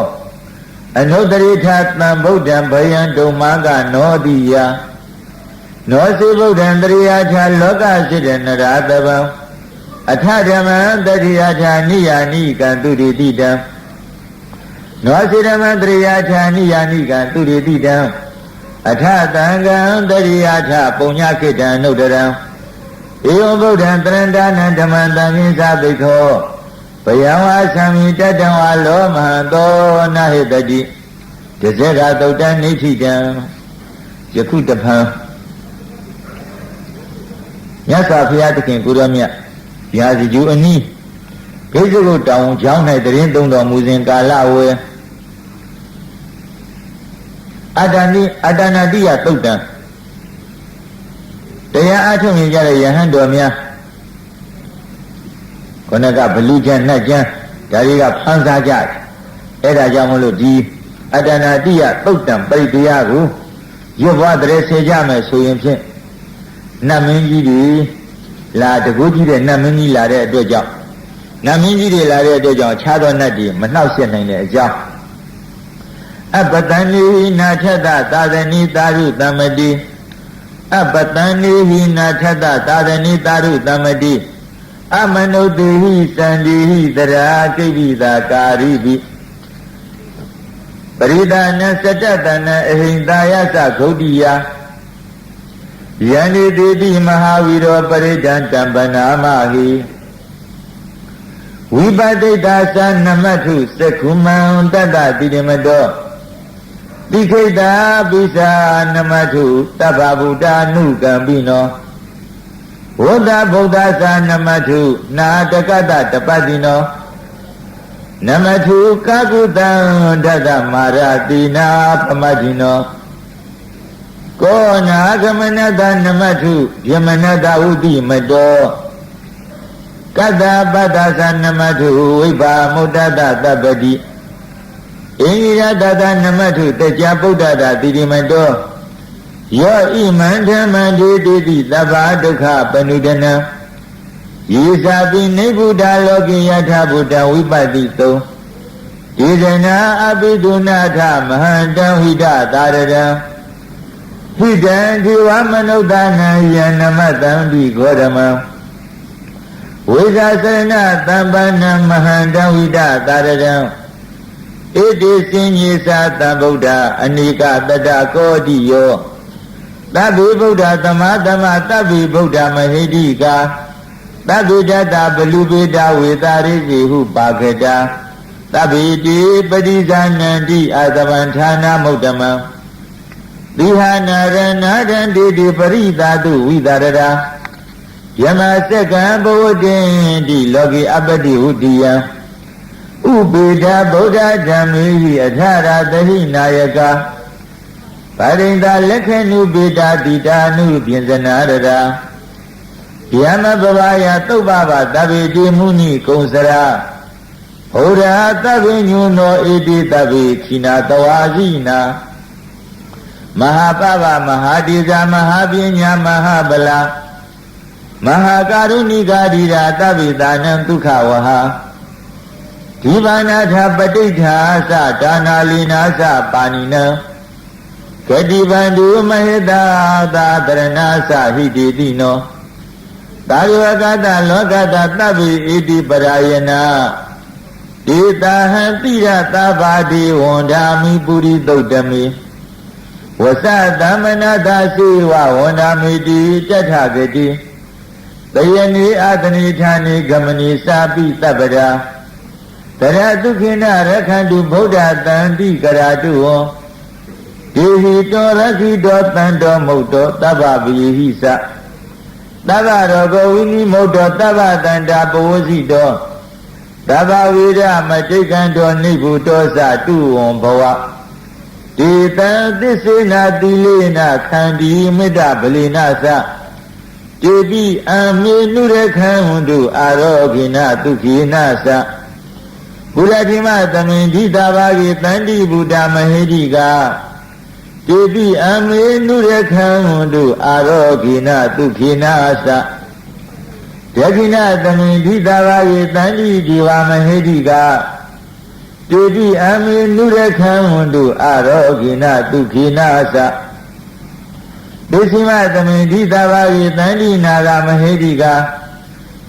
အနုတ္တရိထသံဗုဒ္ဓံဘယံဒုမကနောတိယနောစိဗုဒ္ဓံတရိယာထလောကစိတ္တနရတဗံအထဓမ္မံတတိယထနိယာနိကံသူရိတိတံနောစိဓမ္မတရိယာထနိယာနိကံသူရိတိတံအထတံကံတရိယာထပုညခိတံနုဒ္ဒရံဧဝံဗုဒ္ဓံတရဏဒါနံဓမ္မံတံကိသဘိက္ခောဘယံဝါသံမိတတံဝါလောမဟံသောနဟိတတိတဇေကသုတ်တံနိဋ္ဌိတံယခုတဖန်မြတ်စွာဘုရားသခင်ကိုရောမြတ်ဗျာစီကျူအနီးဘိက္ခုတောင်ကျောင်း၌တရင်သုံးတော်မူစဉ်ကာလဝေအတ္တနာတိယသုတ်တံတရားအထုတ်နေကြတဲ့ယဟန်တော်များခொနကဘလူကျမ်းနှက်ကျမ်းဒါတွေကဖန်ဆားကြတယ်အဲ့ဒါကြောင့်မလို့ဒီအတ္တနာတိယသုတ်တံပရိတရားကို ရွတ်ဘွားတဲ့ဆေကြမယ်ဆိုရင်ဖြင့်နတ်မင်းကြီးတွေလာတကူကြီးတဲ့နတ်မင်းကြီးလာတဲ့အတွက်ကြောင့်နတ်မင်းကြီးတွေလာတဲ့အတွက်ကြောင့်ခြားသောနတ်တွေမနှောက်ယှက်နိုင်တဲ့အကြောင်းအပတန်နိနာထတသာသနိသာရုတမတိအပတန်နိနာထတသာသနိသာရုတမတိအမနုတေဟိတန္တိဟိတရာကိဗ္ဗိတာကာရိပိပရိဒါနစတ္တတနအဟိန္တာယသဂௌတိယယန္တိတိတိမဟာဝီရောပရိဒံတံပနာမဟိဝိပတိတာသနမထုသက္ခုမံတတ္တတိရမတောတိခိတာပိစာနမထုတဗ္ဗဗုဒ္ဓ ानु ကံပိနောဝဒ္ဓဗုဒ္ဓသာနမထုနာတကတတပတ္တိနောနမထုကာကုတံဒတမာရတိနာပမတ္တိနောကောနာဂမနတနမထုယမနတဥတိမတောကတ္တပတ္တသနမထုဝိဘာမုဒ္ဒတတပတိဣန္ဒိယတတနမထုတကြဗုဒ္ဓတာတိရိမတောယောဣမံဓမ္မံဒေတိတိသဗ္ဗဒုက္ခပဏုဒနံယေသာပိနိဗ္ဗုဒ္ဓလောကိယထဗုဒ္ဓဝိပတိသုံဒေသနာအပိဒုနာထမဟန္တံဟိတသာရတံဟိတံဒီဝမနုဿာနံယနမတံတိဂောဓမံဝိဇာစရဏသံပန္နမဟန္တံဟိတသာရတံဣတိစင်ညေသာသံဗုဒ္ဓအနိကတတကောတိယောသဗ္ဗေဗုဒ္ဓသမသမသဗ္ဗေဗုဒ္ဓမဟိတိကာသဗ္ဗေတတဘလူပေတဝေတာရိစီဟုပါခတာသဗ္ဗေတိပရိဇာနန္တိအာသမံဌာနမုဒ္ဓမံသီဟာနာရဏဒန္တိတိပရိသတုဝိသရတာယမစက္ကံဘဝတင်တိလောကိအပတိဟုတိယဥပေဒဗုဒ္ဓဓမ္မေဟိအထရာတဟိနာယကပါရိန္ဒလက်ခေနုပေတာတိတာနုပြင်စနာရတာယမဘဝယသုပ္ပဗတဗ္ဗေတိမုနိကုံစရာဘုရားသဗ္ဗညုနောဣတိသဗ္ဗေခိနာတဝါစီနာမဟာပဗမဟာတိဇာမဟာပညာမဟာဗလာမဟာကာရုဏိကာဓိရာသဗ္ဗေတာနံဒုက္ခဝဟဒီဘာနာထပဋိဋ္ဌာသဒါနာလီနာသပါဏိနံဂတိဗန္ဓုမဟိတာသာတရဏသဟိတိတိနောသာယဝကတလောကတသဗ္ဗေဣတိပရာယနာဒေတာဟံတိရသဗ္ဗာတိဝန္ဒာမိပုရိသုတ်တမေဝသသမနတာစေဝဝန္ဒာမိတိတထဂတိတယနိအာသနိဌာနိဂမနိစာပိသဗ္ဗရာတရတုခိနရခန္တုဗုဒ္ဓတံတိကရာတုဟောဒေဟိတောရခိတောတံတောမုတ်တောသဗ္ဗဗေဟိသသဗ္ဗရောဂဝိနိမုတ်တောသဗ္ဗတန္တာပဝစီတောသဗ္ဗဝိရမတိကံတောနိဗ္ဗုတောသတုဝံဘဝဒေတံသစ္စေနာတိလေနာခန္တီမေတ္တဗလေနာသတေပိအမေနုရခံဝန္တုအာရောဂိနတုခိနာသဘုရားတိမသမင်ဒီတာဘာဂေတန္တိဗုဒ္ဓမဟိတိကာတေပိအမေနုရခံဝန္တုအာရောဂိနတုခိနာသဒခိနသမင်ဒီတာဘာဂေတန္တိဒီဝမဟိတိကာတေတိအမေနုရခံဝန္တုအာရောဂိနတုခိနာသဒေသိမသမင်ဒီတာဘာဂေတန္တိနာဂမဟိတိကာ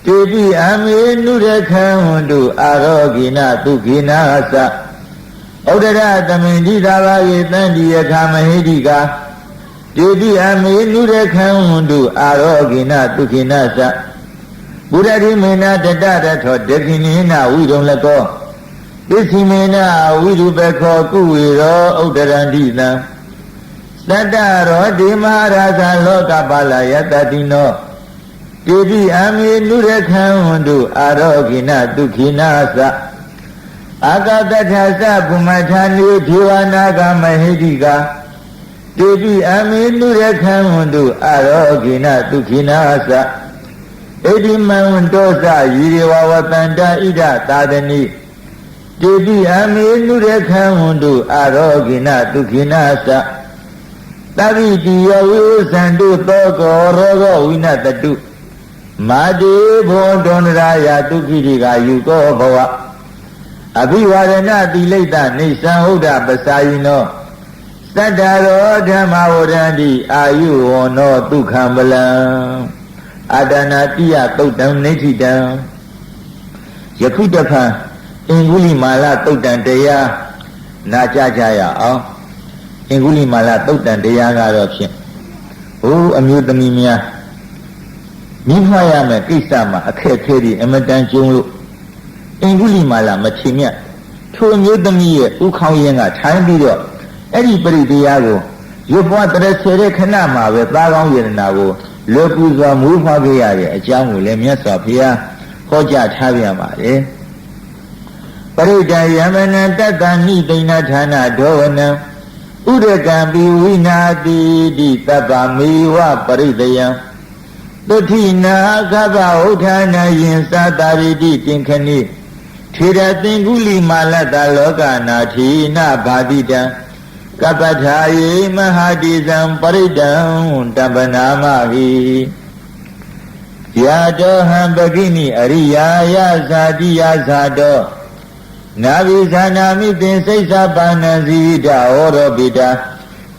တေတိအမေနုရခံဝန္တုအာရောဂိနတုခိနာသဩဒရသမင်ဒီတာဘာဂေတန္တိယခမဟိတိကာတေတိအမေနုရခံဝန္တုအာရောဂိနတုခိနာသဘုရတိမေနတတရထောဒခိနိနဝိရုံလကောပစ္စည်းမေနဝိရုပခောကုဝေရောဥဒရန္တိတံသတ္တရောဒီမဟာရာဇလောကပါလယတတိနောတေတိအမေနုရခံဝန္တုအာရောဂိနတုခိနာသအာကတထသဗုမထာနိဒေဝနာဂမဟိတိကာတေတိအမေနုရခံဝန္တုအာရောဂိနတုခိနာသဣတိမံဝန္တောသယေရဝဝတန္တဣဒသာသနိတေတိအမေနုရခံဝန္တုအာရောဂိနတုခိနာသ Tabi diyawu sandu toko rogo winatatu Madi bondon raya tukiriga yuko bawa Abhivarana dileta nisan huda basayino Sadaro dhammavorandi ayu ono tukhambalam Adana tiya tautam nechidam Yakutapha inguli mala tautam daya Najajaya ao Inguli mala tautam daya garo phit Ho amyutami mya Mihaya me kissa ma akhe ri amadan jung lo Inguli mala machi mya Tho amyutami ye ukhaung yin ga thain pi do Edi pariတရားကိုရုပ်ဘဝတရဆယ်တဲ့ခဏမှာပဲသားကောင်းယရနာကိုလွယ်ကူစွာမူးဖွားခဲ့ရတဲ့အကြောင်းကိုလည်းမြတ်စွာဘုရားဟောကြားထားပြန်ပါတယ်ပရိဒယမနတတ္တနိဒိဏဌာနဒောဝနံဥဒကံပိဝိနာတိတိတပ္ပမေဝပရိဒယံသုတိနာကဗ္ဗဥဋ္ဌာနယင်သတာရိတိကင်ခဏိထေရသင်္ကုလိမာလတ္တလောကနာထေနဘာတိတံKapataye mahadizam paridam tabanamahi Yadoham bagini ariyaya zadiya zado Navisanami bin saisabana zivida orobida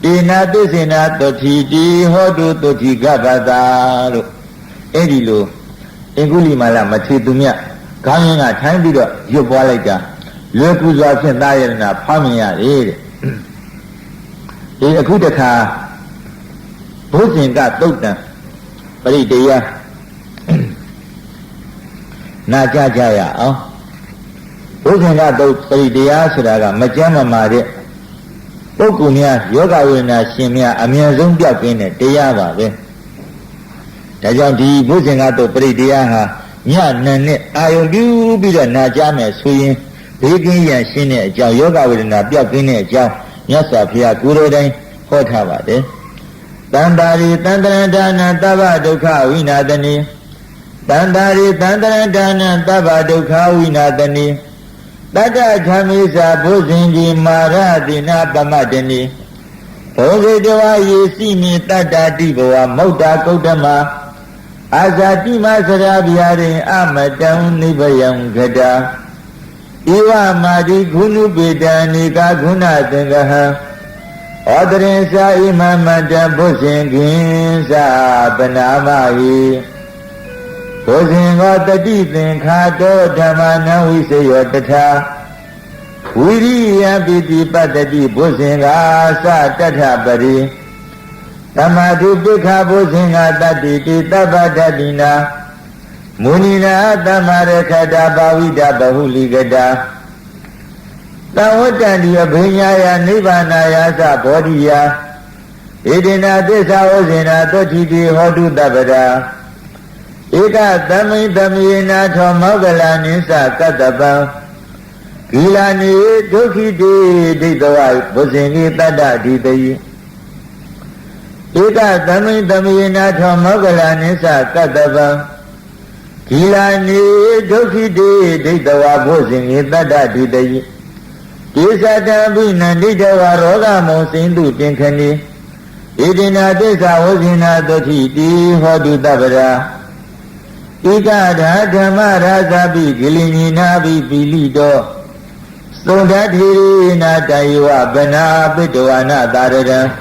Dina desina totiti hodu toti gabadaru Edilo Inguli mala machitumya Kanyanga thanbida yubwalaita Lekuzwa phintayarana phamiya ere အခုတခါဘုဇင်ကတုတ်တံပရိတရားနာကြကြရအောင်ဘုဇင်ကတုတ်ပရိတရားဆိုတာကမကြမ်းမမာတဲ့ပုဂ္ဂိုလ်များယောဂဝိညာဉ်ရှင်များအမြဲဆုံးပြောက်ကင်းတဲ့တရားပါပဲဒါကြောင့်ဒီဘုဇင်ကတုတ်ပရိတရားဟာညနံနဲ့အာယုံပြုပြီးတော့နာကြမယ်ဆိုရင်ဘေးကင်းရန်ရှင်းတဲ့အကြောင်းယောဂဝိညာဉ်ပြောက်ကင်းတဲ့အကြောင်း မြတ်စွာဘုရားကိုယ်တော်တိုင်ဟောထားပါတယ်တန္တာရိတန္တရဒါနသဗ္ဗဒုက္ခဝိနာတနိတန္တာရိတန္တရဒါနသဗ္ဗဒုက္ခဝိနာတနိတတ္တခမိစာဘုဇင်ကြီးမာရတိနာပမတနိဘောဂေတဝါယေစီမိတတ္တတိဘဝမௌတ္တကုဋ္ဌမအာဇာတိမစရာဗျာရင်အမတံနိဗယံဂတာဧဝမာတိဂုဏုပေတံနိကာဂုဏသင်္ကဟံဩတရင်စာဣမမတံဘုဇင်ကင်္စာပနာမဟိဘုဇင်ကောတတိသင်္ခါတောဓမ္မနံဝိစေယောတထာဝိရိယပိတိပတ္တိဘုဇင်ကာသတထပရိသမာဓုပိခဘုဇင်ကာတတိတိတပ္ပတတိနာ Munina tamarakata bhavita bahuligata Tawataniya bhinyaya nibbanaya sa bodhiya Edina desa ozina totiti hodu tabada Eka tamay tamayena thomaugala nisa katapa Kilani dukhiti ditawai bhusingi tata ditayi Eka tamay tamayena thomaugala nisa katapa Kilani dukhiti ditawa bhusingi tata ditayi Kisata bina ditawa roga mosindu tinkhani Idina desa ozina totiti hodu tabada Ika dhamma rasabi gilinina bi pilito Sundadhirina tayuwa bana pituwana tarada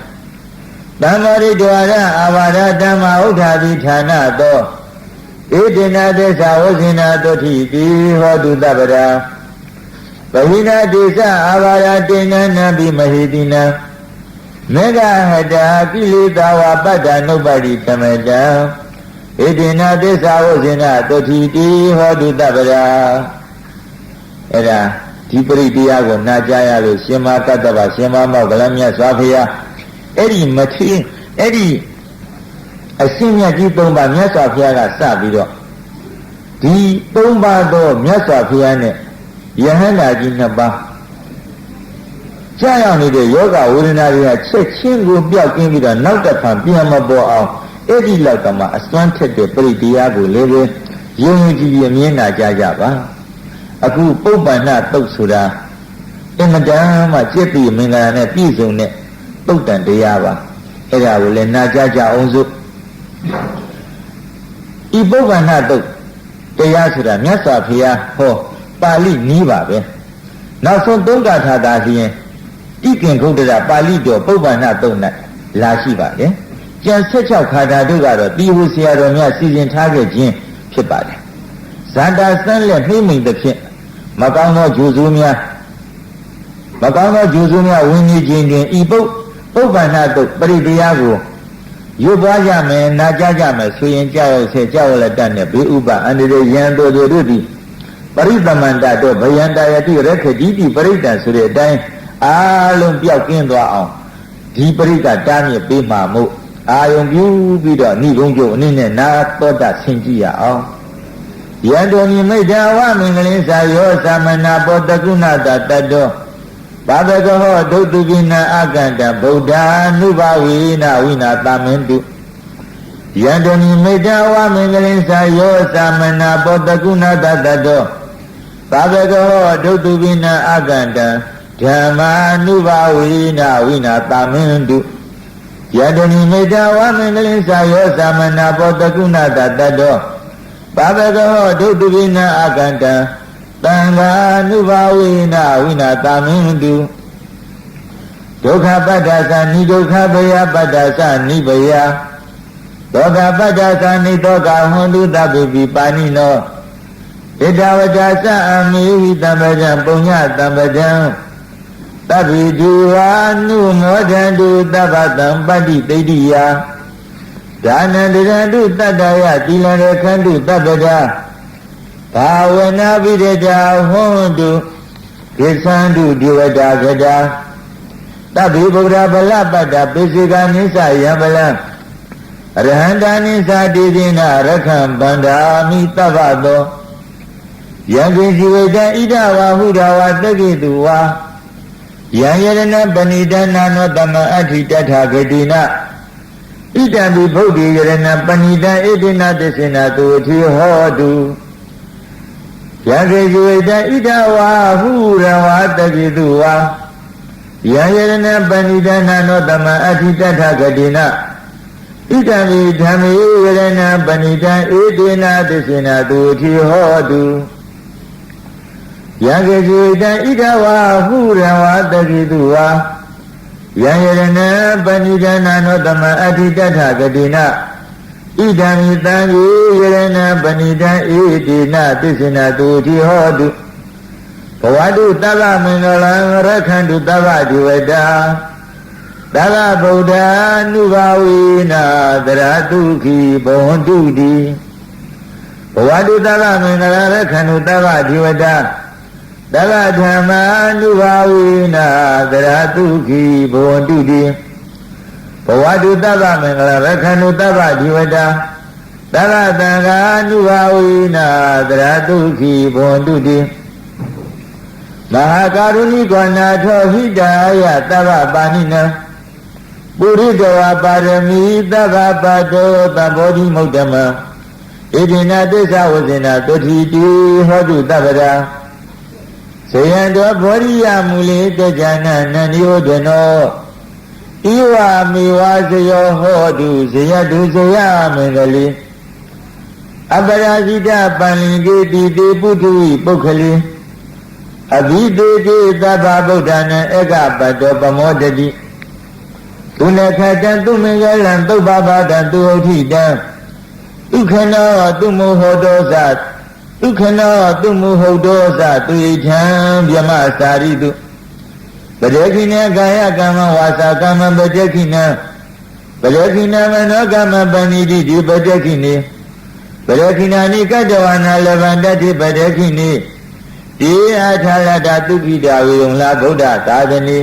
Dhammaridwara avara dhamma uddhavi thana to Idina desa ozina totiti hodu tabada Bahina desa avara dina nabi mahidina Mega hada kilitawa pada nobody tamada Idina desa ozina totiti hodu tabada Era Dipari diago najaya lo shema kataba shema maugalamya swabhaya Eri mati Eri Asimya ji tomba mya swabhaya ka sabido Di tomba do mya swabhaya ne Yahana ji naba Chayang ni de yoga urinariya Che chingu biao kingi da Nautaphan piyama bo ao Eri lautama aswanthet de pari diago lebe Yung ji yamyena jajaba Aku Pubbana Tuk Sura Imadama Chitti Mingana Pisung Ne Tuktan Diyava အဲ့ဒါကိုလည်းနာကြားကြအောင်စို့ဤပုဗ္ဗန္နတုတ်တရားဆိုတာမြတ်စွာဘုရားဟောပါဠိနည်းပါပဲနောက်ဆုံးသုံးကာထာသာလျင်ဣကင်္ဂုတ္တရပါဠိတော်ပုဗ္ဗန္နတုတ်၌လာရှိပါတယ်ကျန်16ခါထာတို့ကတော့တီဟူဆရာတော်များစီစဉ်ထားခဲ့ခြင်းဖြစ်ပါတယ်ဇန္တာစမ်းလက်နှိမ့်မိန်သဖြင့်မကောင်းသောဂျူဇူးများဝင်နေခြင်းတွင်ဤပုဗ္ဗန္နတုတ်ပရိတရားကိုရွတ်ပွားကြမယ်နာကြားကြမယ်ဆိုရင်ကြောက်ရောက်ဆက်ကြောက်လက်တတ်နဲ့ဘေးဥပအန္တရာယ်ရန်တို့တို့သည်ပရိသမန္တတို့ဗယန္တယတိရခတိတိပရိဒံဆိုတဲ့အတိုင်းအားလုံးပြောက်ကင်းသွားအောင်ဒီပရိဒတားမြစ်ပေးမှာမို့အာယုံပြုပြီးတော့ဏိဂုံးကျုပ်အနေနဲ့နာသောတာဆင်ကြည့်ရအောင်ယံတော်မြမိတ်တဝမင်္ဂလင်းစာယောသမနာပောတကုဏတတတ္တောဘာဝကဟောဒုတုပိနအကန္တဗုဒ္ဓ ानु ဘဝေနဝိနာသမင်တုယံတော်မြမိတ်တဝမင်္ဂလင်းစာယောသမနာပောတကုဏတတတ္တောဘာဝကဟောဒုတုပိနအကန္တဓမ္မာ ानु ဘဝေနဝိနာသမင်တုယတနိမေတ္တဝမင်္ဂလိသာယောသမနာပောတကုဏတတ္တောဘာဝကဟောဒုတုပိနအကန္တသံဃာ ानु ဘဝေနဝိနာသမင်တုဒုက္ခပတ္တသနိဒုက္ခဘယပတ္တသနိဘယဒုက္ခပတ္တသနိဒုက္ခဟွန်တုတပိပိပါဏိနောဣဒဝတ္တသအမေဟိတမ္ပဇံပုညတမ္ပဇံသဗ္ဗိဒုဝါနုမောဒန္တုသဗ္ဗတံပတ္တိတိဋ္ဌိယဒါနန္တရန္တုတတ္တယသီလရခန္တုသဗ္ဗဒာဘာဝနာပိရတာဟွန်တုကိသန္တုဒီဝတာကတာသဗ္ဗိဗုဒ္ဓဗလပတ္တပိစိကနိစ္စယံဗလံအရဟန္တာနိစ္စတိတိနာရခံဗန္ဒာမိသဗ္ဗသောယံကိစီဝေတဣဒဝါဟုရာဝတက္ကိတုဝါယံယရဏပဏိဒနာနောတမအဋ္ဌိတထာဂတိနာဣတံပိဗုဒ္ဓေယရဏပဏိဒဣတိနာသစ္စေနာသူအထိဟောတုယံခေဇဝေတဣဒဝါဟုရဝတကိတုဝါယံယရဏပဏိဒနာနောတမအဋ္ဌိတထာဂတိနာဣတံပိဓမ္မေယရဏပဏိဒဣတိနာသစ္စေနာသူအထိဟောတုယံကေဇေတံဣဒဝါဟုရဝတကိတုဝါယံယရဏပဏိဒနာနောတမအဋ္ဌိတထာဂတိနာဣဒံမိတံယေယရဏပဏိဒံဣတိနာသစ္စေနာသူတိဟောတုဘဝတုသဗ္ဗမင်္ဂလံရခန္တုသဗ္ဗဒီဝတာသဗ္ဗဗုဒ္ဓ ानु ဘဝေနသရတုခိဘဝန္တုတိဘဝတုသဗ္ဗမင်္ဂလံရခန္တုသဗ္ဗဒီဝတာသဗ္ဗဓမ္မာ ानु ဘဝေနသရတုခိဘဝန္တုတိဘဝတုသဗ္ဗမင်္ဂလရခန္တုသဗ္ဗဒီဝတာသဗ္ဗသံဃာ ानु ဘဝေနသရတုခိဘဝန္တုတိမဟာကာရုဏိကောနာထောဟိတာယသဗ္ဗပါဏိနံပုရိတဝပါရမီသဗ္ဗပါတောသဗ္ဗောဓိမုဒ္ဓမံဣတိနာသစ္စာဝဇ္ဇနာတုတိတိဟောတုသဗ္ဗရာဇယံတောဘောရိယမူလေတကြနာနန္ဒီဝဒနောဣဝမေဝဇယောဟောတုဇယတုဇယမင်္ဂလိအပရာဇိတပန္လင်ကေတိတေပုထုဝိပုခ္ခလိအဘိတေတိသဗ္ဗဗုဒ္ဓနာဧကပတ္တောပမောတတိသူနခတံသူမင်္ဂလံသုဘဘာတံသူဥထိတံဥခနောသူမောဟောတောသဥခနောသူမောဟောတောသသူဣထံဗျမစာရိတုပဒေခိနကာယကမ္မဝါစာကမ္မပဒေခိနပဒေခိနမနောကမ္မပဏိတိဒီပဒေခိနေပဒေခိနာနိကတဝနာလဗန္တတိပဒေခိနေဒီအထာလတသုခိတာဝေယံလာဗုဒ္ဓသာသနေ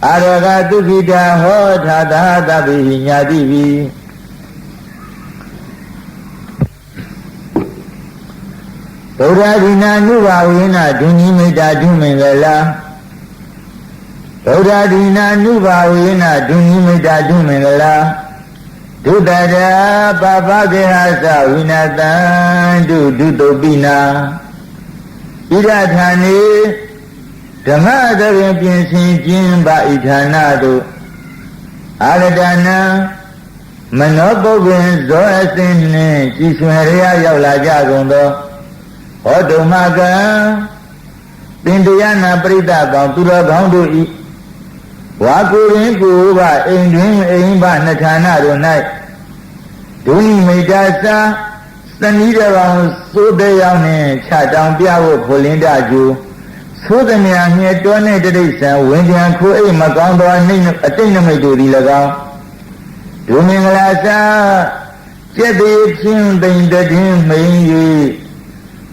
အာရဂသုခိတာဟောထာသာသဗ္ဗိညာတိဝိဗုဒ္ဓဒိနာနုဘဝေနဒုညိမိတ္တာဒုမင်္ဂလာဗုဒ္ဓဒိနာနုဘဝေနဒုညိမိတ္တာဒုမင်္ဂလာဒုတတပပကေဟသဝိနတံဒုဒုတုပိနာဣဒဌာနေဓမ္မသဖြင့်ပြင်ဆင်ခြင်းပါဣဌာနတို့ အာရတနာမနောပုပ္ပင်ဇောအစင်းနှင့်ကြည်ရွှင်ရရောက်လာကြကုန်သောဟောတုမကံပင်တရားနာပရိသတ်ကောင်သူတော်ကောင်းတို့ဤဝါကိုရင်ကိုဘအိမ်တွင်အိမ်ဘနှဌာနတို့၌ဒုနိမိတာစာသဏီတော်ကောင်စိုးတဲ့ရောက်နှင့်ခြတောင်ပြဖို့ဖွလင်းတကျူသို့သည်များမြဲတော်နှင့်တိဋ္ဌံဝိညာဉ်ခိုးအိမ်မကောင်းသောအတိတ်နမိတ်တို့သည်၎င်းဒုမင်္ဂလာစာကျက်သေးချင်းသိမ့်တည်မိန်၍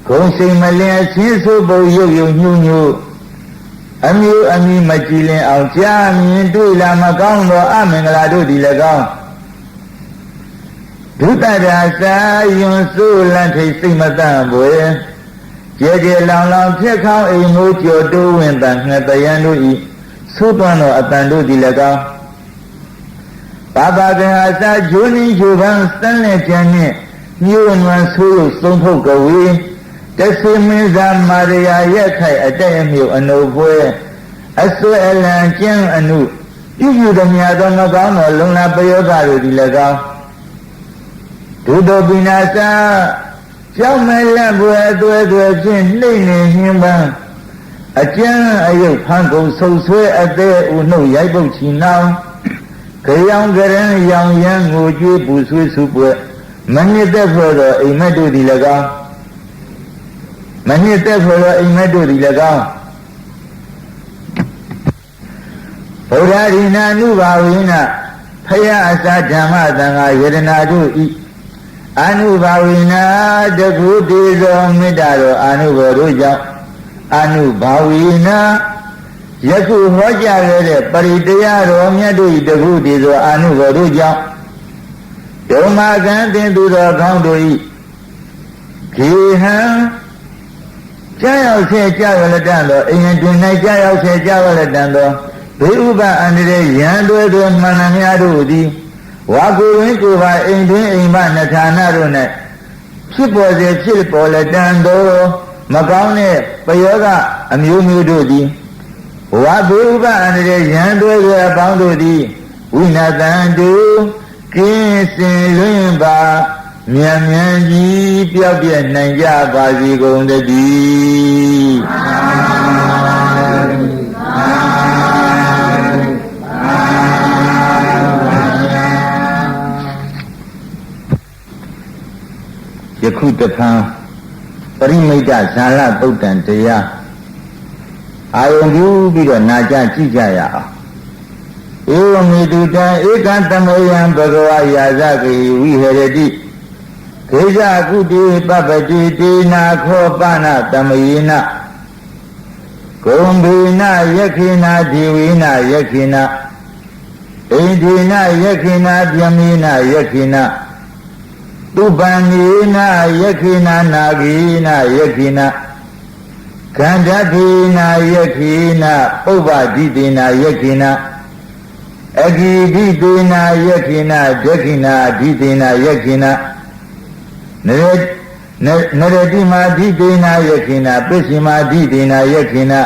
ဂုံစိမ်မလင်းဆင်းဆိုးပုံရုပ်ရုပ်ညှို့ညို့အမျိုးအမည်မကြည်လင်အောင်ကြားမြင်တွေ့လာမကောင်းသောအမင်္ဂလာတို့သည်၎င်းဒုတရာစာယွန်ဆိုးလန့်ထိတ်စိတ်မတန့်ပွေကျေကျေလောင်လောင်ဖြစ်ခေါင်းအိမ်မိုးကျော်တိုးဝင်တန်ငှက်တယံတို့ဤသို့သွမ်းသောအတန်တို့သည်၎င်းဘာဘာကဟာစာဂျိုးနီဂျိုပန်းစမ်းလက်ပြန်နှင့်ညှို့နွမ်းဆိုးစုံထုတ်ကဝေးတဆိမင်းသာမာရယာရက်ခိုက်အတဲ့အမြုပ်အနုပွဲအစွဲအလံကျင်းအနုပြုပြုသည်များသောမကောင်းသောလုံလပယောဂတို့သည်၎င်းဒုတောပိနာစာကြောက်မဲ့လက်ပွဲအသွဲသွဲဖြင့်နှိမ့်နေနှင်းပန်းအကျဉ်းအယုတ်ဖန်ကုန်ဆုပ်ဆွဲအသေးဥနှုတ်ရိုက်ပုတ်ချီနှောင်းကြောင်ကြရင်ရောင်ရမ်းငိုကြွေးပူဆွေးစုပွဲမနစ်သက်ဖို့သောအိမ်မက်တို့သည်၎င်းမနစ်သက်ဖို့သောအိမ်မက်တို့သည်၎င်းဗုဒ္ဓရိနာနုဘာဝိနဖယားအစာဓမ္မသံဃာယတနာတို့ဤအနုဘာဝိနာတကုတေဇောမေတ္တာတော်အာနုဘောတို့ကြောင့်အနုဘာဝိနာယခုဟောကြားခဲ့တဲ့ပရိတရားတော်မြတ်တို့ဤတကုတေဇောအာနုဘောတို့ကြောင့်ဓမ္မကံသင်သူတော်ကောင်းတို့ဤခေဟံကြာရောက်ဆဲကြာရလတံသောအရင်တွင်၌ကြာရောက်ဆဲကြာရလတံသောဘေဥပအန္တရေရန်တွဲတွဲမှန်သမျှတို့သည်ဝါကိုရင်ကိုပါအိမ်တွင်အိမ်မနှဌာနတို့၌ဖြစ်ပေါ်စေဖြစ်ပေါ်လက်တံသောမကောင်းတဲ့ပယောဂအမျိုးမျိုးတို့သည်ဝါဘေဥပအန္တရေရန်တွဲတွဲအပေါင်းတို့သည်ဝိနာတံတုကင်းစင်လွင်ပါမြန်မြန်ကြီးပြောက်ပြက်နိုင်ကြပါစေကုန်တည်းယခုတဖန်ပရိမိတ်ဇာလသုတ်တံတရားအာယုံပြုပြီးတော့နာကြကြည့်ကြရအောင်ဧဝမေတုတံဧကံတမေယံဘဂဝါယာဇကေဝိဟရတိခေဇကုတိပပတိတေနာခောပနတမယေနဂုံဘိနယခိနာဒီဝိနယခိနာဣန္ဒိနယခိနာပြမေနယခိနာသူပန်နေနာယခိနာနာဂိနာယခိနာခန္ဓတိနာယခိနာပုပ္ပဒိတေနာယခိနာအဂိဒိတေနာယခိနာဒက္ခိနာဒိတေနာယခိနာနရတိမာဒိတေနာယခိနာပစ္စည်းမာဒိတေနာယခိနာ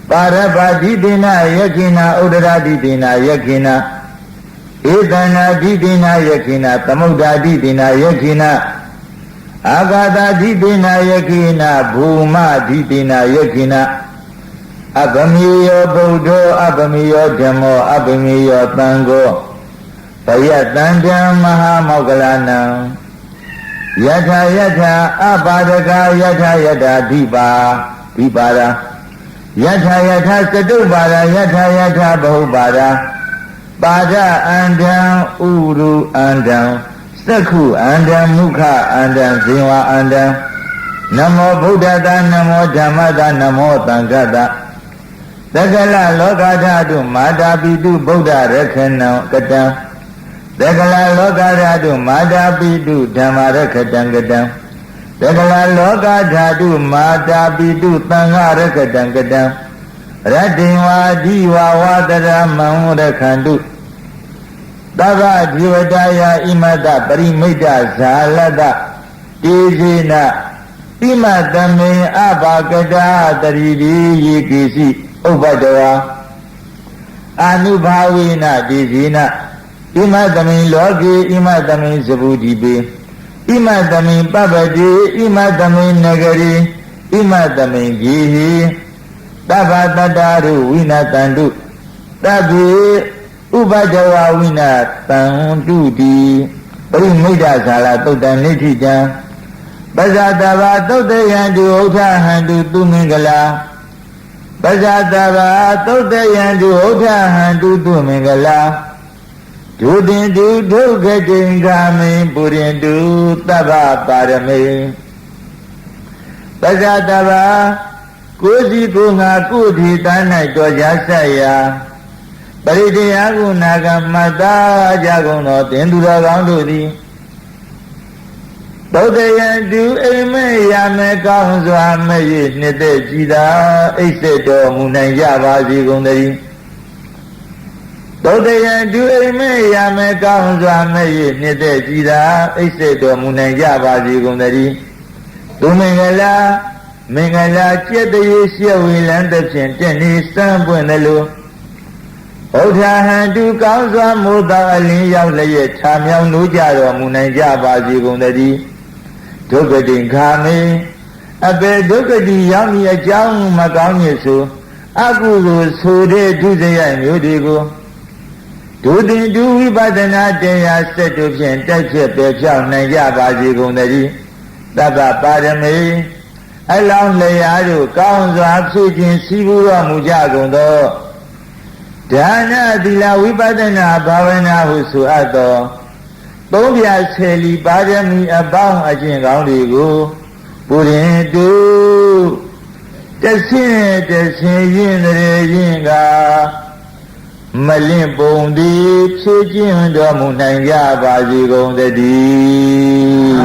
ပါရပါဒိတေနာယခိနာဥဒရဒိတေနာယခိနာဧတနာဒိတေနာယခိနာသမုဒ္ဒာဒိတေနာယခိနာအာဂါတာဒိတေနာယခိနာဘူမဒိတေနာယခိနာအဗမေယောဗုဒ္ဓောအဗမေယောဓမ္မောအဗမေယောသံဃောဘယတန္တံမဟာမောဂလနံယထာယထာအပါဒကယထာယထာဓိပါရာယထာယထာစတုပါရာယထာယထာဘဟုပါရာပါဒအန္တံဥရုအန္တံသက္ခုအန္တံမုခအန္တံဇင်ဝအန္တံနမောဗုဒ္ဓတာနမောဓမ္မတာနမောသံဃတာသက္ကလလောကဓာတုမာတာပိတုဗုဒ္ဓရခဏံကတံသက္ကလလောကဓာတုမာတာပိတုဓမ္မရခတံကတံသက္ကလလောကဓာတုမာတာပိတုသံဃရခတံကတံရတ္တိဝါဒီဝါဝတရမံရခန္တုသဗ္ဗဒီဝတယဣမတပရိမိတ်ဇာလတတေဇေနဣမတမေအဘာကတာတရိတိယေကိစီဥပ္ပတဝါ anubhavena dizina imatami loki imatami sabudipe imatami papati imatami nagari imatami gihi tavatadaru vinatandu tabi upajawa vinatandu di parimita sala tautan nithijan Pasatava Taudayandu Otahandu Tumingala Pasatava Taudayandu Otahandu Tumingala Judindu Dugadingami Purindu Tava Parame Pasatava Kusi Kunga Kudhi Tanai Tojasaya Paridiyagu Nagamata Jaguno Tindura Gandudi Taudayandu Eme Yame Kaunzwa Meye Nete Jida Iseto Munaya Vazi Gundari Taudayandu Eme Yame Kaunzwa Meye Nete Jida Iseto Munaya Vazi Gundari Tumengala Mengala Chetaye Siyavilanda Chenteni Sampunelu Otahandu Kaunzwa Muda Alin Yaulaye Chamyang Nujaro Munaya Vazi Gundari Dugadin Kami Abe Dugadi Yami Ajang Maganyesu Aguru Sude Duzaya Mudigo Dudin Dui Badana Deya Setupien Tache Pechang Naya Vazi Gundari Taba Padame Along Layadu Kaunzwa Sujin Sibura Mujagundo Dana Dila Vibadana Bhavana Husu Ado Bobia Seli Badami Abang Ajin Gandigo Purindu Desin Yinga Malin Bondi Pijin Domunaya Vazi Gondadi